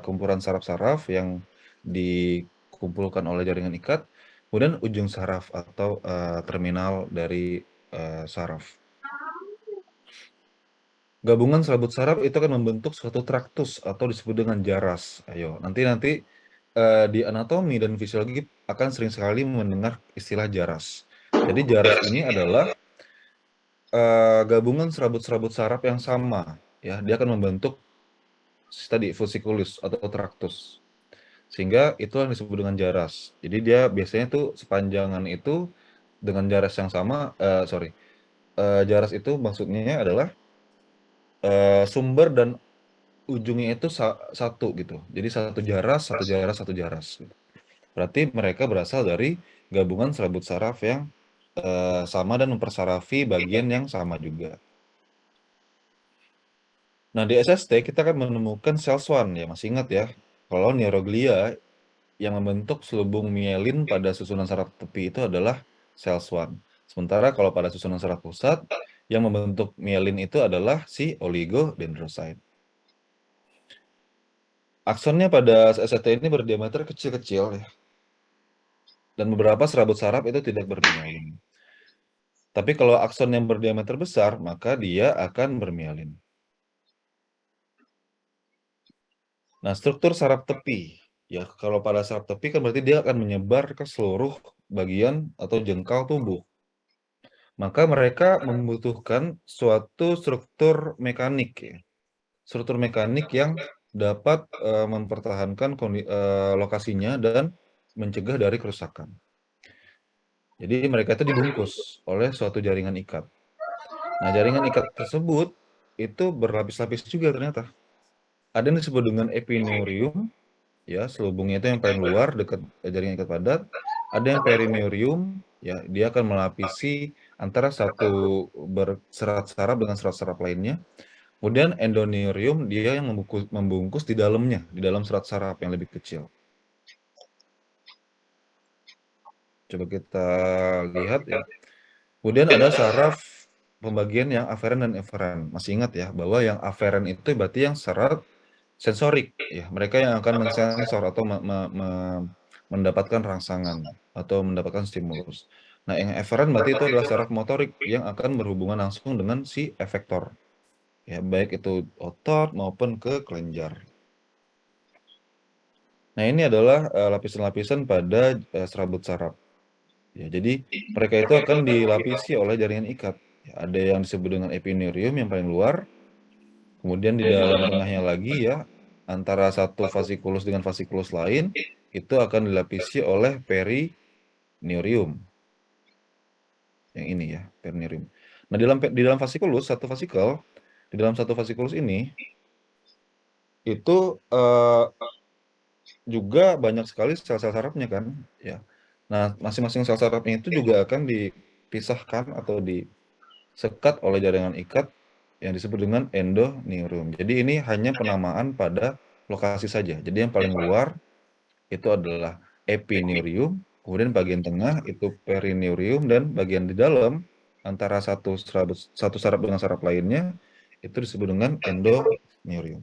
kumpulan saraf-saraf yang dikumpulkan oleh jaringan ikat, kemudian ujung saraf atau terminal dari saraf. Gabungan serabut saraf itu akan membentuk suatu traktus atau disebut dengan jaras. Ayo, nanti di anatomi dan fisiologi akan sering sekali mendengar istilah jaras. Jadi jaras ini adalah gabungan serabut-serabut saraf yang sama, ya. Dia akan membentuk tadi fasciculus atau traktus. Sehingga itu yang disebut dengan jaras. Jadi dia biasanya tuh sepanjangan itu dengan jaras yang sama, jaras itu maksudnya adalah sumber dan ujungnya itu satu gitu. Jadi satu jaras, satu jaras, satu jaras gitu. Berarti mereka berasal dari gabungan serabut saraf yang sama dan mempersarafi bagian yang sama juga. Nah, di SST kita akan menemukan sel swan ya, masih ingat ya. Kalau neuroglia yang membentuk selubung mielin pada susunan saraf tepi itu adalah sel swan. Sementara kalau pada susunan saraf pusat yang membentuk mielin itu adalah si oligodendrosit. Aksonnya pada SST ini berdiameter kecil-kecil ya. Dan beberapa serabut saraf itu tidak bermielin. Tapi kalau akson yang berdiameter besar, maka dia akan bermielin. Nah, struktur saraf tepi. Ya, kalau pada saraf tepi kan berarti dia akan menyebar ke seluruh bagian atau jengkal tubuh. Maka mereka membutuhkan suatu struktur mekanik ya. Struktur mekanik yang dapat mempertahankan lokasinya dan mencegah dari kerusakan. Jadi mereka itu dibungkus oleh suatu jaringan ikat. Nah, jaringan ikat tersebut itu berlapis-lapis juga ternyata. Ada yang disebut dengan epineurium, ya, selubungnya itu yang paling luar dekat jaringan ikat padat. Ada yang perineurium, ya, dia akan melapisi antara satu serat saraf dengan serat saraf lainnya. Kemudian endoneurium, dia yang membungkus di dalamnya, di dalam serat saraf yang lebih kecil. Coba kita lihat ya. Kemudian ada saraf pembagian yang aferen dan eferen. Masih ingat ya, bahwa yang aferen itu berarti yang saraf sensorik ya, mereka yang akan mensensor atau mendapatkan rangsangan atau mendapatkan stimulus. Nah, yang eferen berarti itu adalah saraf motorik yang akan berhubungan langsung dengan si efektor. Ya, baik itu otot maupun ke kelenjar. Nah, ini adalah lapisan-lapisan pada serabut saraf. Ya, jadi mereka itu akan dilapisi oleh jaringan ikat. Ya, ada yang disebut dengan epineurium yang paling luar, kemudian di dalam tengahnya lagi ya, antara satu fasciculus dengan fasciculus lain, itu akan dilapisi oleh perineurium. Yang ini ya, perineurium. Nah, di dalam fasciculus, di dalam satu fasciculus ini, itu juga banyak sekali sel-sel sarafnya kan, ya. Nah, masing-masing sel sarafnya itu juga akan dipisahkan atau disekat oleh jaringan ikat, yang disebut dengan endoneurium. Jadi ini hanya penamaan pada lokasi saja. Jadi yang paling luar itu adalah epineurium, kemudian bagian tengah itu perineurium, dan bagian di dalam antara satu saraf dengan saraf lainnya itu disebut dengan endoneurium.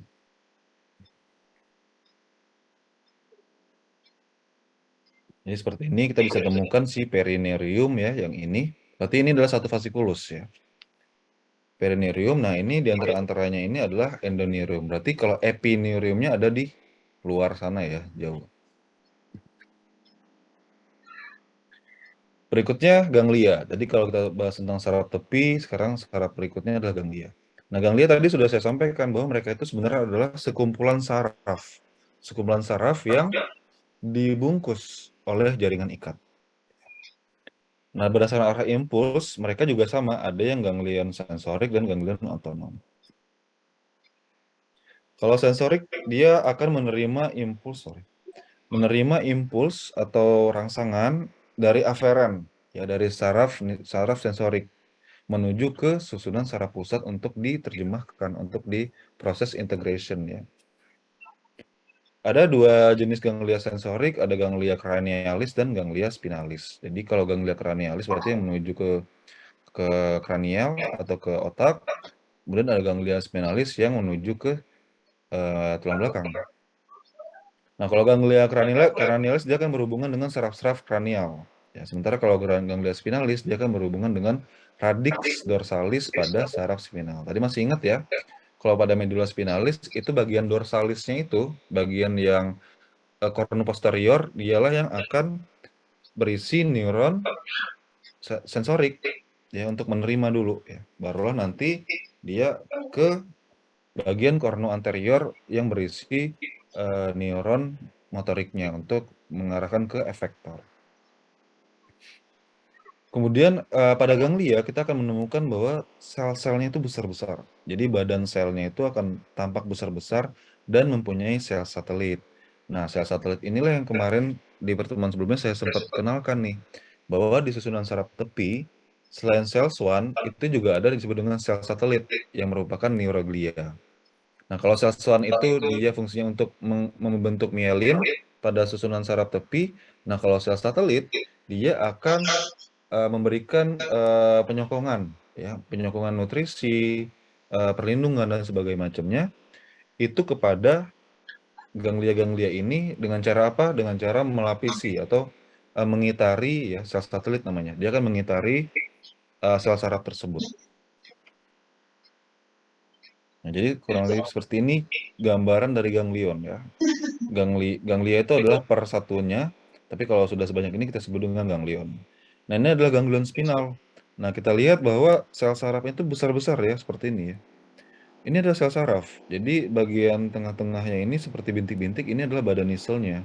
Jadi seperti ini kita bisa temukan si perineurium ya, yang ini. Berarti ini adalah satu fasciculus ya. Perineurium, nah ini di antara-antaranya ini adalah endoneurium. Berarti kalau epineuriumnya ada di luar sana ya, jauh. Berikutnya ganglia. Jadi kalau kita bahas tentang saraf tepi, sekarang saraf berikutnya adalah ganglia. Nah, ganglia tadi sudah saya sampaikan bahwa mereka itu sebenarnya adalah sekumpulan saraf. Sekumpulan saraf yang dibungkus oleh jaringan ikat. Nah, berdasarkan arah impuls, mereka juga sama, ada yang ganglion sensorik dan ganglion otonom. Kalau sensorik, dia akan menerima impuls atau rangsangan dari aferen, ya dari saraf sensorik menuju ke susunan saraf pusat untuk diterjemahkan, untuk diproses integration ya. Ada dua jenis ganglia sensorik, ada ganglia cranialis dan ganglia spinalis. Jadi kalau ganglia cranialis berarti yang menuju ke kranial atau ke otak, kemudian ada ganglia spinalis yang menuju ke tulang belakang. Nah, kalau ganglia cranialis dia akan berhubungan dengan saraf-saraf kranial. Ya, sementara kalau ganglia spinalis dia akan berhubungan dengan radix dorsalis pada saraf spinal. Tadi masih ingat ya? Kalau pada medula spinalis itu bagian dorsalisnya itu, bagian yang kornu posterior, dialah yang akan berisi neuron sensorik ya untuk menerima dulu ya. Barulah nanti dia ke bagian kornu anterior yang berisi neuron motoriknya untuk mengarahkan ke efektor. Kemudian pada ganglia kita akan menemukan bahwa sel-selnya itu besar-besar. Jadi badan selnya itu akan tampak besar-besar dan mempunyai sel satelit. Nah, sel satelit inilah yang kemarin di pertemuan sebelumnya saya sempat kenalkan nih, bahwa di susunan saraf tepi, selain sel swan, itu juga ada disebut dengan sel satelit yang merupakan neuroglia. Nah, kalau sel swan itu dia fungsinya untuk membentuk mielin pada susunan saraf tepi. Nah, kalau sel satelit dia akan memberikan penyokongan, ya, penyokongan nutrisi, perlindungan dan sebagainya macamnya itu kepada ganglia-ganglia ini dengan cara apa? Dengan cara melapisi atau mengitari ya sel satelit namanya. Dia akan mengitari sel saraf tersebut. Nah, jadi kurang lebih seperti ini gambaran dari ganglion ya. Ganglia itu adalah per satunya, tapi kalau sudah sebanyak ini kita sebut dengan ganglion. Nah, ini adalah ganglion spinal. Nah, kita lihat bahwa sel sarafnya itu besar-besar ya, seperti ini ya. Ini adalah sel saraf. Jadi bagian tengah-tengahnya ini seperti bintik-bintik, ini adalah badan niselnya.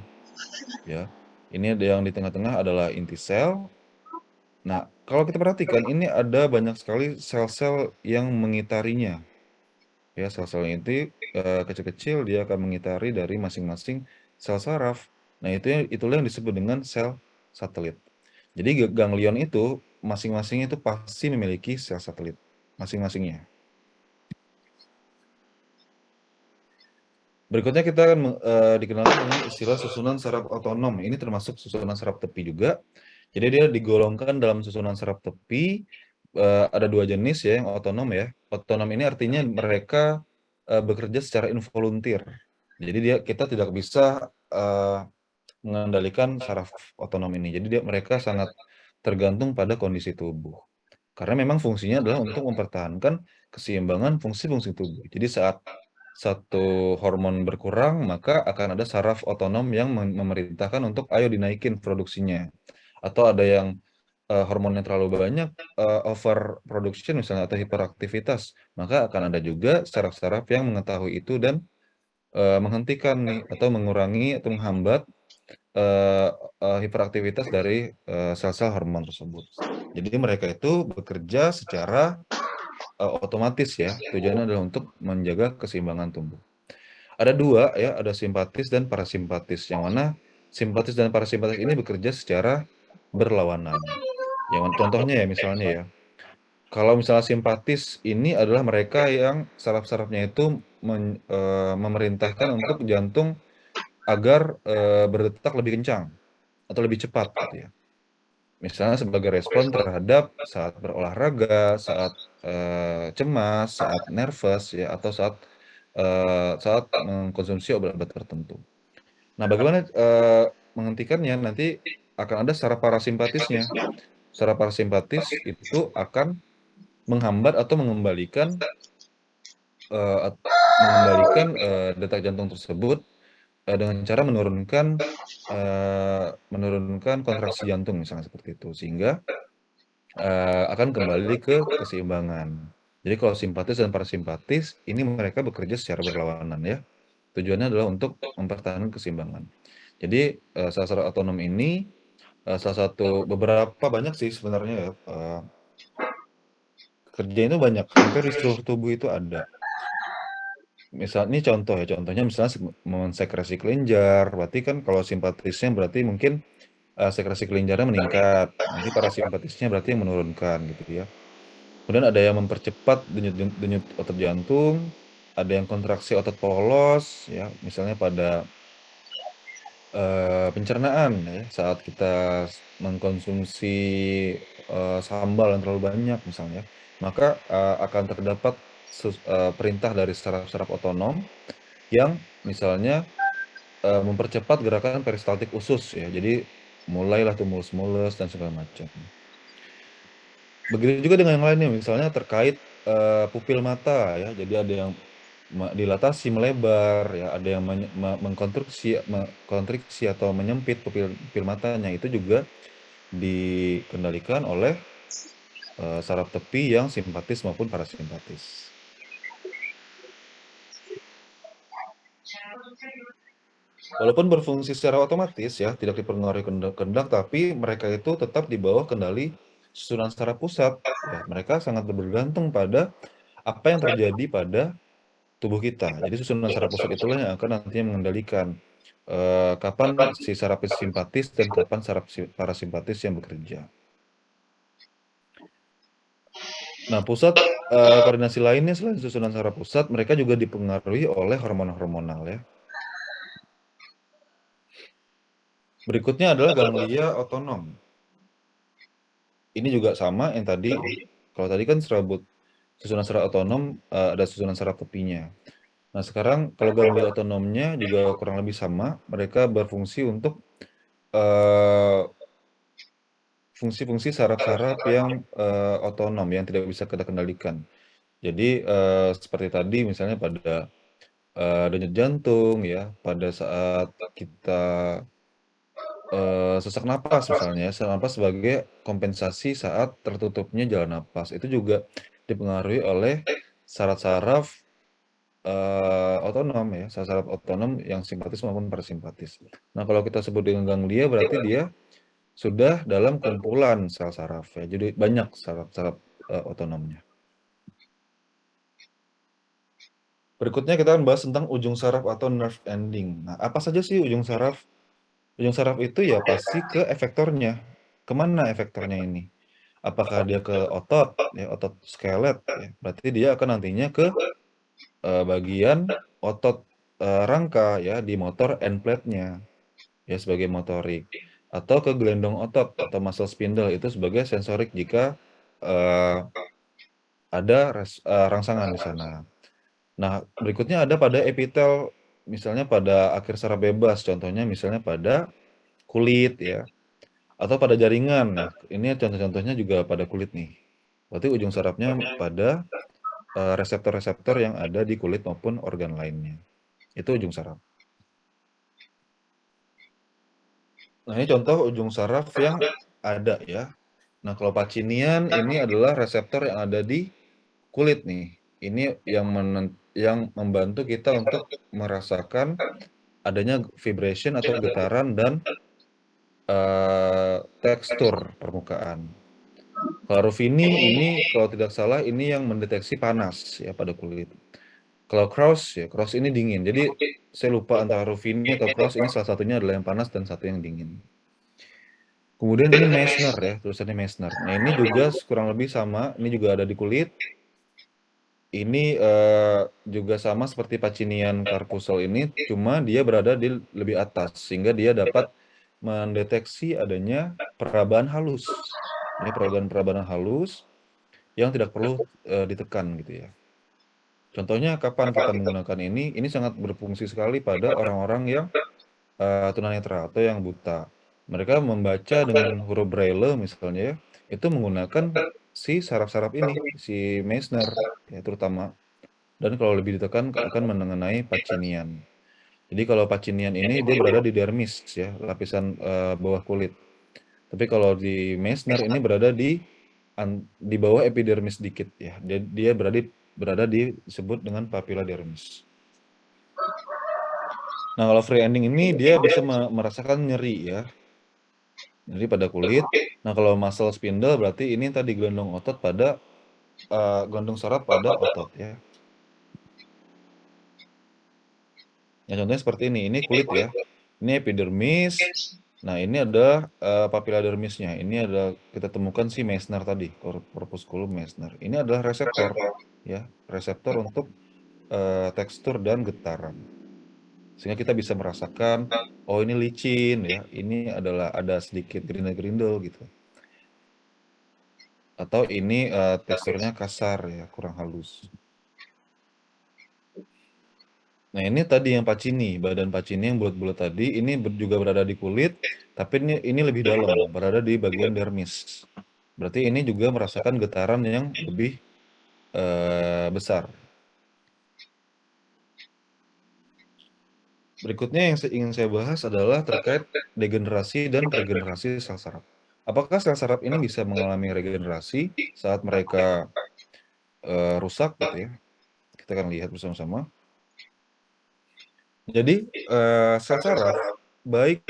Ya. Ini ada yang di tengah-tengah adalah inti sel. Nah, kalau kita perhatikan ini ada banyak sekali sel-sel yang mengitarinya. Ya, sel-sel inti kecil-kecil dia akan mengitari dari masing-masing sel saraf. Nah, itulah yang disebut dengan sel satelit. Jadi ganglion itu masing-masing itu pasti memiliki sel satelit masing-masingnya. Berikutnya kita akan dikenalkan dengan istilah susunan saraf otonom. Ini termasuk susunan saraf tepi juga. Jadi dia digolongkan dalam susunan saraf tepi. Ada dua jenis ya yang otonom ya. Otonom ini artinya mereka bekerja secara involuntir. Jadi kita tidak bisa mengendalikan saraf otonom ini. Jadi mereka sangat tergantung pada kondisi tubuh. Karena memang fungsinya adalah untuk mempertahankan keseimbangan fungsi-fungsi tubuh. Jadi saat satu hormon berkurang, maka akan ada saraf otonom yang memerintahkan untuk ayo dinaikin produksinya. Atau ada yang hormonnya terlalu banyak, over production misalnya atau hiperaktivitas, maka akan ada juga saraf-saraf yang mengetahui itu dan menghentikan nih atau mengurangi atau menghambat hiperaktivitas dari sel-sel hormon tersebut. Jadi mereka itu bekerja secara otomatis ya. Tujuannya adalah untuk menjaga keseimbangan tubuh. Ada dua ya, ada simpatis dan parasimpatis. Yang mana simpatis dan parasimpatis ini bekerja secara berlawanan. Yang contohnya ya misalnya ya, Kalau misalnya simpatis ini adalah mereka yang saraf-sarafnya itu memerintahkan untuk jantung agar, berdetak lebih kencang atau lebih cepat gitu ya. Misalnya sebagai respon terhadap saat berolahraga, saat, cemas, saat nervous ya, atau saat mengkonsumsi obat-obat tertentu. Nah, bagaimana, menghentikannya, nanti akan ada saraf parasimpatisnya. Saraf parasimpatis itu akan menghambat atau eee, at detak jantung tersebut, dengan cara menurunkan kontraksi jantung misalnya seperti itu, sehingga akan kembali ke keseimbangan. Jadi kalau simpatis dan parasimpatis ini mereka bekerja secara berlawanan ya. Tujuannya adalah untuk mempertahankan keseimbangan. Jadi, sel-sel otonom ini, salah satu beberapa banyak sih sebenarnya ya, kerjanya itu banyak, hampir di seluruh tubuh itu ada. Misal ini contoh ya, contohnya misalnya mensekresi kelenjar, berarti kan kalau simpatisnya berarti mungkin, sekresi kelenjarnya meningkat, nanti parasimpatisnya berarti yang menurunkan gitu ya. Kemudian ada yang mempercepat denyut otot jantung, ada yang kontraksi otot polos ya, misalnya pada, pencernaan ya, saat kita mengkonsumsi, sambal yang terlalu banyak misalnya, maka, akan terdapat perintah dari saraf-saraf otonom yang misalnya, mempercepat gerakan peristaltik usus ya, jadi mulailah tuh mulus-mulus dan segala macam. Begitu juga dengan yang lainnya, misalnya terkait, pupil mata ya, jadi ada yang dilatasi, melebar ya, ada yang kontriksi atau menyempit pupil pupil matanya, itu juga dikendalikan oleh, saraf tepi yang simpatis maupun parasimpatis. Walaupun berfungsi secara otomatis ya, tidak dipengaruhi kehendak, tapi mereka itu tetap di bawah kendali susunan saraf pusat ya. Mereka sangat bergantung pada apa yang terjadi pada tubuh kita. Jadi susunan saraf pusat itulah yang akan nantinya mengendalikan, kapan si saraf simpatis dan kapan saraf parasimpatis yang bekerja. Nah, pusat, koordinasi lainnya selain susunan saraf pusat, mereka juga dipengaruhi oleh hormon-hormonal ya. Berikutnya adalah ganglia otonom. Ini juga sama yang tadi ya, kalau tadi kan susunan saraf otonom, ada susunan saraf tepinya. Nah, sekarang kalau ganglia otonomnya juga kurang lebih sama, mereka berfungsi untuk, eee, fungsi-fungsi saraf-saraf yang, otonom, yang tidak bisa kita kendalikan. Jadi, seperti tadi misalnya pada, denyut jantung ya, pada saat kita, sesak napas misalnya ya, sesak napas sebagai kompensasi saat tertutupnya jalan napas, itu juga dipengaruhi oleh saraf-saraf, otonom ya, saraf-saraf otonom yang simpatis maupun parasimpatis. Nah, kalau kita sebut dengan ganglia berarti dia sudah dalam kumpulan sel saraf ya, jadi banyak saraf-saraf, otonomnya. Berikutnya kita akan bahas tentang ujung saraf atau nerve ending. Nah, apa saja sih ujung saraf? Ujung saraf itu ya pasti ke efektornya. Kemana efektornya ini? Apakah dia ke otot, ya otot skelet, ya. Berarti dia akan nantinya ke bagian otot rangka ya di motor end plate-nya ya sebagai motorik, atau ke gelendong otot atau muscle spindle itu sebagai sensorik jika eh, ada rangsangan di sana. Nah, berikutnya ada pada epitel, misalnya pada akhir saraf bebas, contohnya misalnya pada kulit ya, atau pada jaringan. Nah, ini contoh-contohnya juga pada kulit nih. Berarti ujung sarafnya pada reseptor-reseptor yang ada di kulit maupun organ lainnya. Itu ujung saraf. Nah, ini contoh ujung saraf yang ada ya. Nah, kalau Pacinian ini adalah reseptor yang ada di kulit nih. Ini yang membantu kita untuk merasakan adanya vibration atau getaran dan tekstur permukaan. Kalau Ruffini ini kalau tidak salah ini yang mendeteksi panas ya pada kulit. Kalau Krauss ya, Krauss ini dingin. Jadi saya lupa antara Ruffini atau Krauss, ini salah satunya adalah yang panas dan satu yang dingin. Kemudian ini Meissner ya, tulisannya Meissner. Nah, ini juga kurang lebih sama, ini juga ada di kulit. Ini juga sama seperti Pacinian Carpusel ini, cuma dia berada di lebih atas, sehingga dia dapat mendeteksi adanya perabaan halus. Ini perabaan halus yang tidak perlu ditekan gitu ya. Contohnya kapan kita menggunakan ini? Ini sangat berfungsi sekali pada orang-orang yang tunanetra atau yang buta. Mereka membaca dengan huruf Braille misalnya ya, itu menggunakan si saraf-saraf ini, si Meissner ya terutama. Dan kalau lebih ditekan akan mengenai Pacinian. Jadi kalau Pacinian ini dia berada di dermis ya, lapisan bawah kulit. Tapi kalau di Meissner ini berada di bawah epidermis dikit ya. Dia berada disebut dengan papilla dermis. Nah, kalau free ending ini dia bisa merasakan nyeri ya. Nyeri pada kulit. Nah, kalau muscle spindle berarti ini tadi gelondong saraf pada otot ya. Ya contohnya seperti ini kulit ya. Ini epidermis. Nah, ini ada papilla dermisnya. Ini ada kita temukan si Meissner tadi, corpusculum Meissner. Ini adalah reseptor ya, reseptor untuk tekstur dan getaran. Sehingga kita bisa merasakan, oh ini licin ya, ini adalah ada sedikit gerindel-gerindel gitu. Atau ini teksturnya kasar ya, kurang halus. Nah, ini tadi yang Pacini, badan Pacini yang bulat-bulat tadi, ini juga berada di kulit, tapi ini lebih dalam, berada di bagian dermis. Berarti ini juga merasakan getaran yang lebih besar. Berikutnya yang ingin saya bahas adalah terkait degenerasi dan regenerasi sel saraf. Apakah sel saraf ini bisa mengalami regenerasi saat mereka rusak gitu ya? Kita akan lihat bersama-sama. Jadi sel saraf baik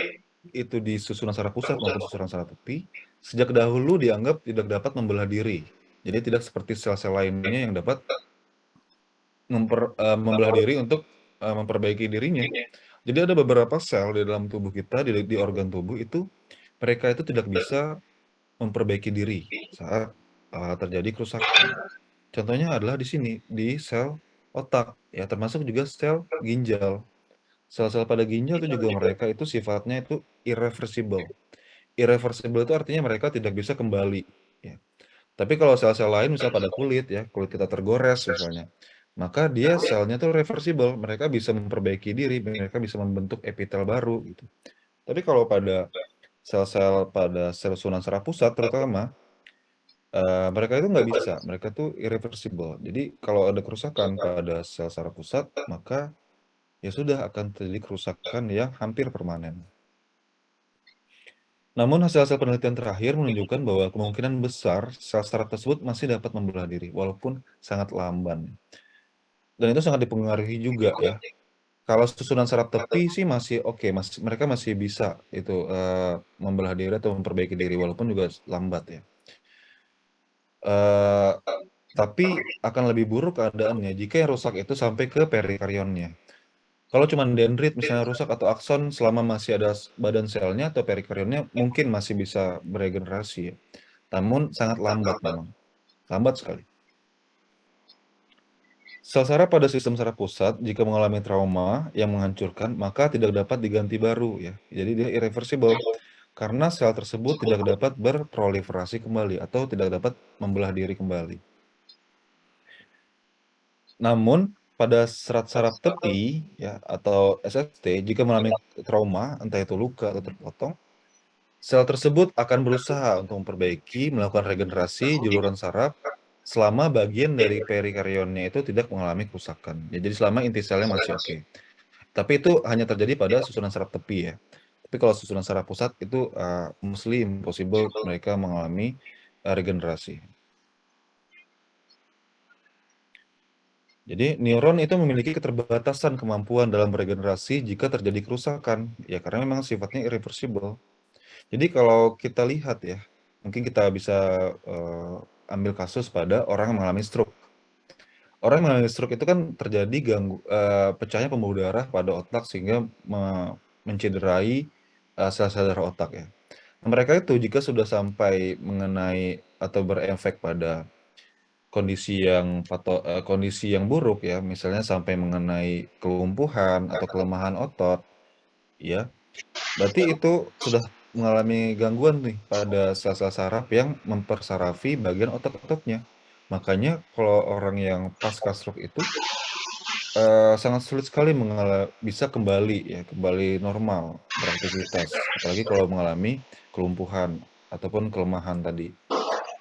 itu di susunan saraf pusat maupun susunan saraf tepi sejak dahulu dianggap tidak dapat membelah diri. Jadi tidak seperti sel-sel lainnya yang dapat membelah diri untuk memperbaiki dirinya. Jadi ada beberapa sel di dalam tubuh kita, di organ tubuh itu mereka itu tidak bisa memperbaiki diri saat terjadi kerusakan. Contohnya adalah di sini, di sel otak, ya termasuk juga sel ginjal. Sel-sel pada ginjal itu juga mereka itu sifatnya itu irreversible. Irreversible itu artinya mereka tidak bisa kembali. Ya. Tapi kalau sel-sel lain, misal pada kulit ya, kulit kita tergores misalnya, maka dia selnya tuh reversible. Mereka bisa memperbaiki diri, mereka bisa membentuk epitel baru gitu. Tapi kalau pada sel susunan saraf pusat terutama, mereka itu nggak bisa, mereka tuh irreversible. Jadi kalau ada kerusakan pada sel saraf pusat, maka ya sudah akan terjadi kerusakan yang hampir permanen. Namun hasil-hasil penelitian terakhir menunjukkan bahwa kemungkinan besar sel saraf tersebut masih dapat membelah diri, walaupun sangat lamban. Dan itu sangat dipengaruhi juga ya. Kalau susunan saraf tepi sih masih oke, mereka masih bisa itu membelah diri atau memperbaiki diri, walaupun juga lambat ya. Eh, tapi akan lebih buruk keadaannya jika yang rusak itu sampai ke perikarionnya. Kalau cuma dendrit misalnya rusak atau akson selama masih ada badan selnya atau perikarionnya mungkin masih bisa beregenerasi ya. Namun sangat lambat memang. Lambat sekali. Sel saraf pada sistem saraf pusat jika mengalami trauma yang menghancurkan maka tidak dapat diganti baru ya. Jadi dia irreversible karena sel tersebut tidak dapat berproliferasi kembali atau tidak dapat membelah diri kembali. Namun pada serat saraf tepi ya atau SST jika mengalami trauma entah itu luka atau terpotong, sel tersebut akan berusaha untuk memperbaiki, melakukan regenerasi juluran saraf selama bagian dari perikarionnya itu tidak mengalami kerusakan. Ya, jadi selama inti selnya masih oke. Tapi itu hanya terjadi pada susunan saraf tepi ya. Tapi kalau susunan saraf pusat itu mostly impossible mereka mengalami regenerasi. Jadi neuron itu memiliki keterbatasan kemampuan dalam beregenerasi jika terjadi kerusakan, ya karena memang sifatnya irreversible. Jadi kalau kita lihat ya, mungkin kita bisa ambil kasus pada orang yang mengalami stroke. Orang yang mengalami stroke itu kan terjadi pecahnya pembuluh darah pada otak sehingga mencederai sel-sel darah otak ya. Mereka itu jika sudah sampai mengenai atau berefek pada kondisi yang buruk ya, misalnya sampai mengenai kelumpuhan atau kelemahan otot, ya, berarti itu sudah mengalami gangguan nih pada sel-sel saraf yang mempersarafi bagian otot-ototnya. Makanya kalau orang yang pasca stroke itu sangat sulit sekali bisa kembali ya, kembali normal beraktivitas, apalagi kalau mengalami kelumpuhan ataupun kelemahan tadi.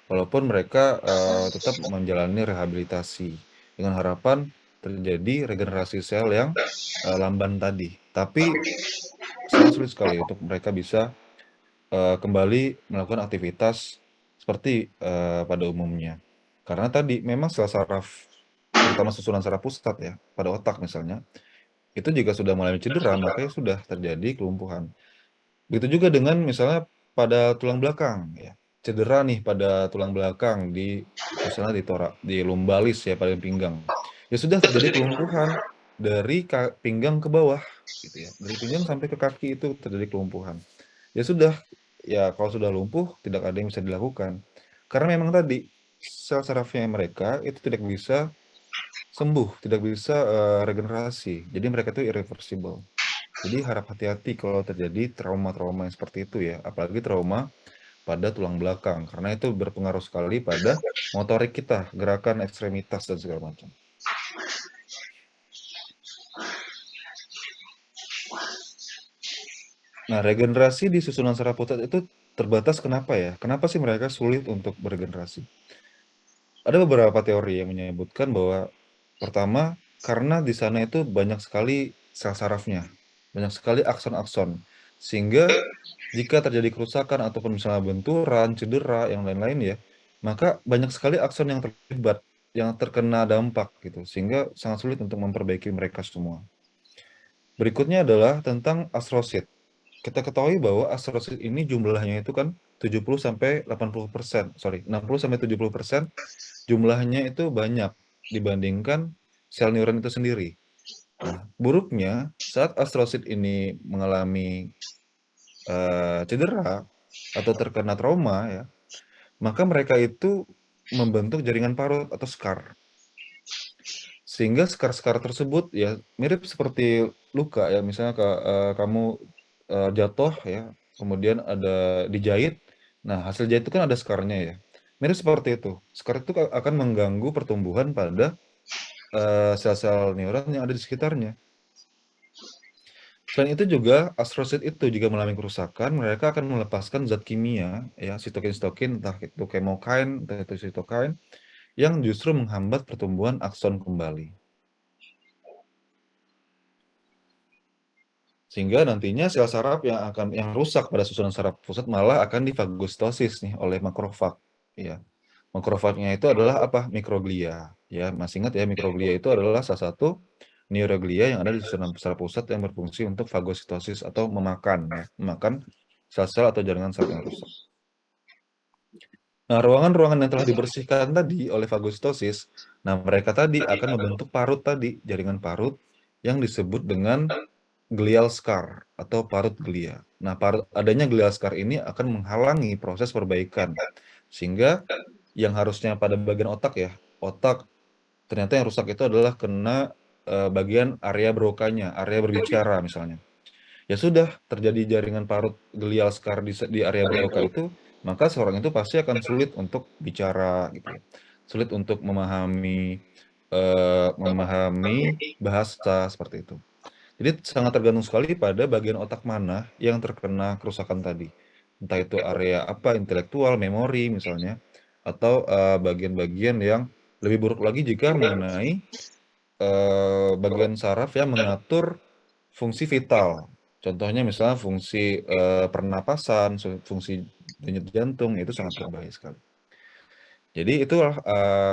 Walaupun mereka tetap menjalani rehabilitasi dengan harapan terjadi regenerasi sel yang lamban tadi. Tapi sangat sulit sekali untuk mereka bisa kembali melakukan aktivitas seperti pada umumnya. Karena tadi memang sel saraf, terutama susunan saraf pusat ya, pada otak misalnya, itu jika sudah mengalami cedera, makanya sudah terjadi kelumpuhan. Begitu juga dengan misalnya pada tulang belakang ya. Cedera nih pada tulang belakang misalnya di lumbalis ya pada pinggang. Ya sudah terjadi kelumpuhan dari pinggang ke bawah gitu ya. Dari pinggang sampai ke kaki itu terjadi kelumpuhan. Ya sudah, ya kalau sudah lumpuh tidak ada yang bisa dilakukan. Karena memang tadi sel sarafnya mereka itu tidak bisa sembuh, tidak bisa regenerasi. Jadi mereka itu irreversible. Jadi harap hati-hati kalau terjadi trauma-trauma yang seperti itu ya, apalagi trauma pada tulang belakang, karena itu berpengaruh sekali pada motorik kita, gerakan ekstremitas dan segala macam. Nah, regenerasi di susunan saraf pusat itu terbatas kenapa ya? Kenapa sih mereka sulit untuk beregenerasi? Ada beberapa teori yang menyebutkan bahwa pertama, karena di sana itu banyak sekali sel sarafnya, banyak sekali akson-akson, sehingga jika terjadi kerusakan ataupun misalnya benturan, cedera, yang lain-lain ya, maka banyak sekali akson yang terlibat, yang terkena dampak gitu, sehingga sangat sulit untuk memperbaiki mereka semua. Berikutnya adalah tentang astrosit. Kita ketahui bahwa astrosit ini jumlahnya itu kan 70 sampai 80%, sorry, 60 sampai 70% jumlahnya itu banyak dibandingkan sel neuron itu sendiri. Nah, buruknya saat astrosit ini mengalami cedera atau terkena trauma ya, maka mereka itu membentuk jaringan parut atau scar. Sehingga scar-scar tersebut ya mirip seperti luka ya, misalnya kamu jatuh ya, kemudian ada dijahit. Nah, hasil jahit itu kan ada scarnya ya. Mirip seperti itu. Scar itu akan mengganggu pertumbuhan pada sel-sel neuron yang ada di sekitarnya. Selain itu juga astrosit itu jika mengalami kerusakan, mereka akan melepaskan zat kimia ya, sitokin-sitokin, entah itu chemokine, entah itu sitokin, yang justru menghambat pertumbuhan akson kembali. Sehingga nantinya sel saraf yang rusak pada susunan saraf pusat malah akan difagositosis nih oleh makrofag ya. Makrofagnya itu adalah apa? Mikroglia ya. Masih ingat ya, mikroglia itu adalah salah satu neuroglia yang ada di susunan saraf pusat yang berfungsi untuk fagositosis atau memakan sel-sel atau jaringan saraf yang rusak. Nah, ruangan-ruangan yang telah dibersihkan tadi oleh fagositosis, nah mereka tadi akan membentuk parut tadi, jaringan parut yang disebut dengan glial scar atau parut glia. Nah, adanya glial scar ini akan menghalangi proses perbaikan. Sehingga yang harusnya pada bagian otak ya, otak ternyata yang rusak itu adalah kena bagian area brokanya, area berbicara misalnya. Ya sudah, terjadi jaringan parut glial scar di area broka itu, maka seorang itu pasti akan sulit untuk bicara gitu ya. Sulit untuk memahami bahasa seperti itu. Jadi sangat tergantung sekali pada bagian otak mana yang terkena kerusakan tadi. Entah itu area apa, intelektual, memori misalnya, atau bagian-bagian yang lebih buruk lagi jika mengenai bagian saraf yang mengatur fungsi vital. Contohnya misalnya fungsi pernapasan, fungsi denyut jantung, itu sangat berbahaya sekali. Jadi itulah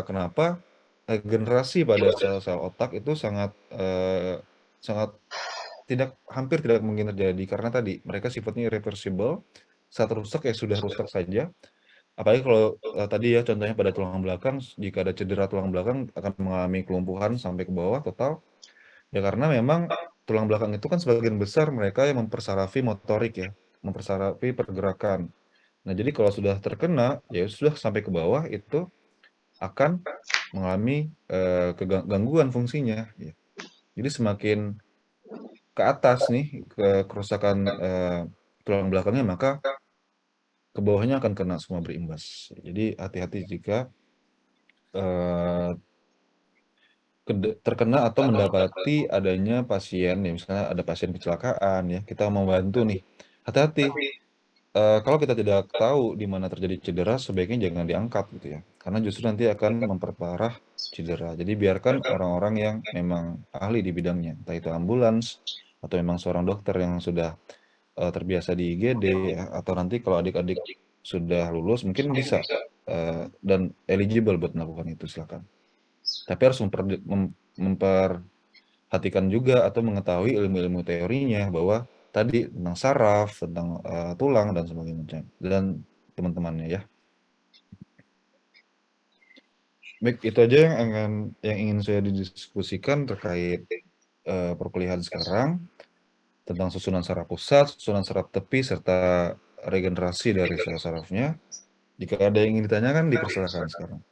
kenapa regenerasi pada sel-sel otak itu sangat hampir tidak mungkin terjadi karena tadi mereka sifatnya irreversible. Saat rusak ya sudah rusak saja. Apalagi kalau tadi ya contohnya pada tulang belakang, jika ada cedera tulang belakang akan mengalami kelumpuhan sampai ke bawah total. Ya karena memang tulang belakang itu kan sebagian besar mereka yang mempersarafi motorik ya, mempersarafi pergerakan. Nah, jadi kalau sudah terkena, ya sudah sampai ke bawah itu akan mengalami, gangguan fungsinya, ya. Jadi semakin ke atas nih, kerusakan, tulang belakangnya, maka ke bawahnya akan kena semua berimbas. Jadi hati-hati jika, eee, terkena atau mendapati adanya pasien, ya misalnya ada pasien kecelakaan ya, kita mau bantu nih, hati-hati. Kalau kita tidak tahu di mana terjadi cedera, sebaiknya jangan diangkat gitu ya, karena justru nanti akan memperparah cedera. Jadi biarkan orang-orang yang memang ahli di bidangnya, entah itu ambulans atau memang seorang dokter yang sudah, terbiasa di IGD ya, atau nanti kalau adik-adik sudah lulus mungkin bisa, dan eligible buat melakukan itu, silakan. Tapi harus memperhatikan juga atau mengetahui ilmu-ilmu teorinya bahwa tadi tentang saraf, tentang, tulang dan sebagainya dan teman-temannya ya. Baik, itu aja yang ingin saya didiskusikan terkait, perkuliahan sekarang, tentang susunan saraf pusat, susunan saraf tepi, serta regenerasi dari saraf-sarafnya. Jika ada yang ingin ditanyakan, dipersilakan sekarang.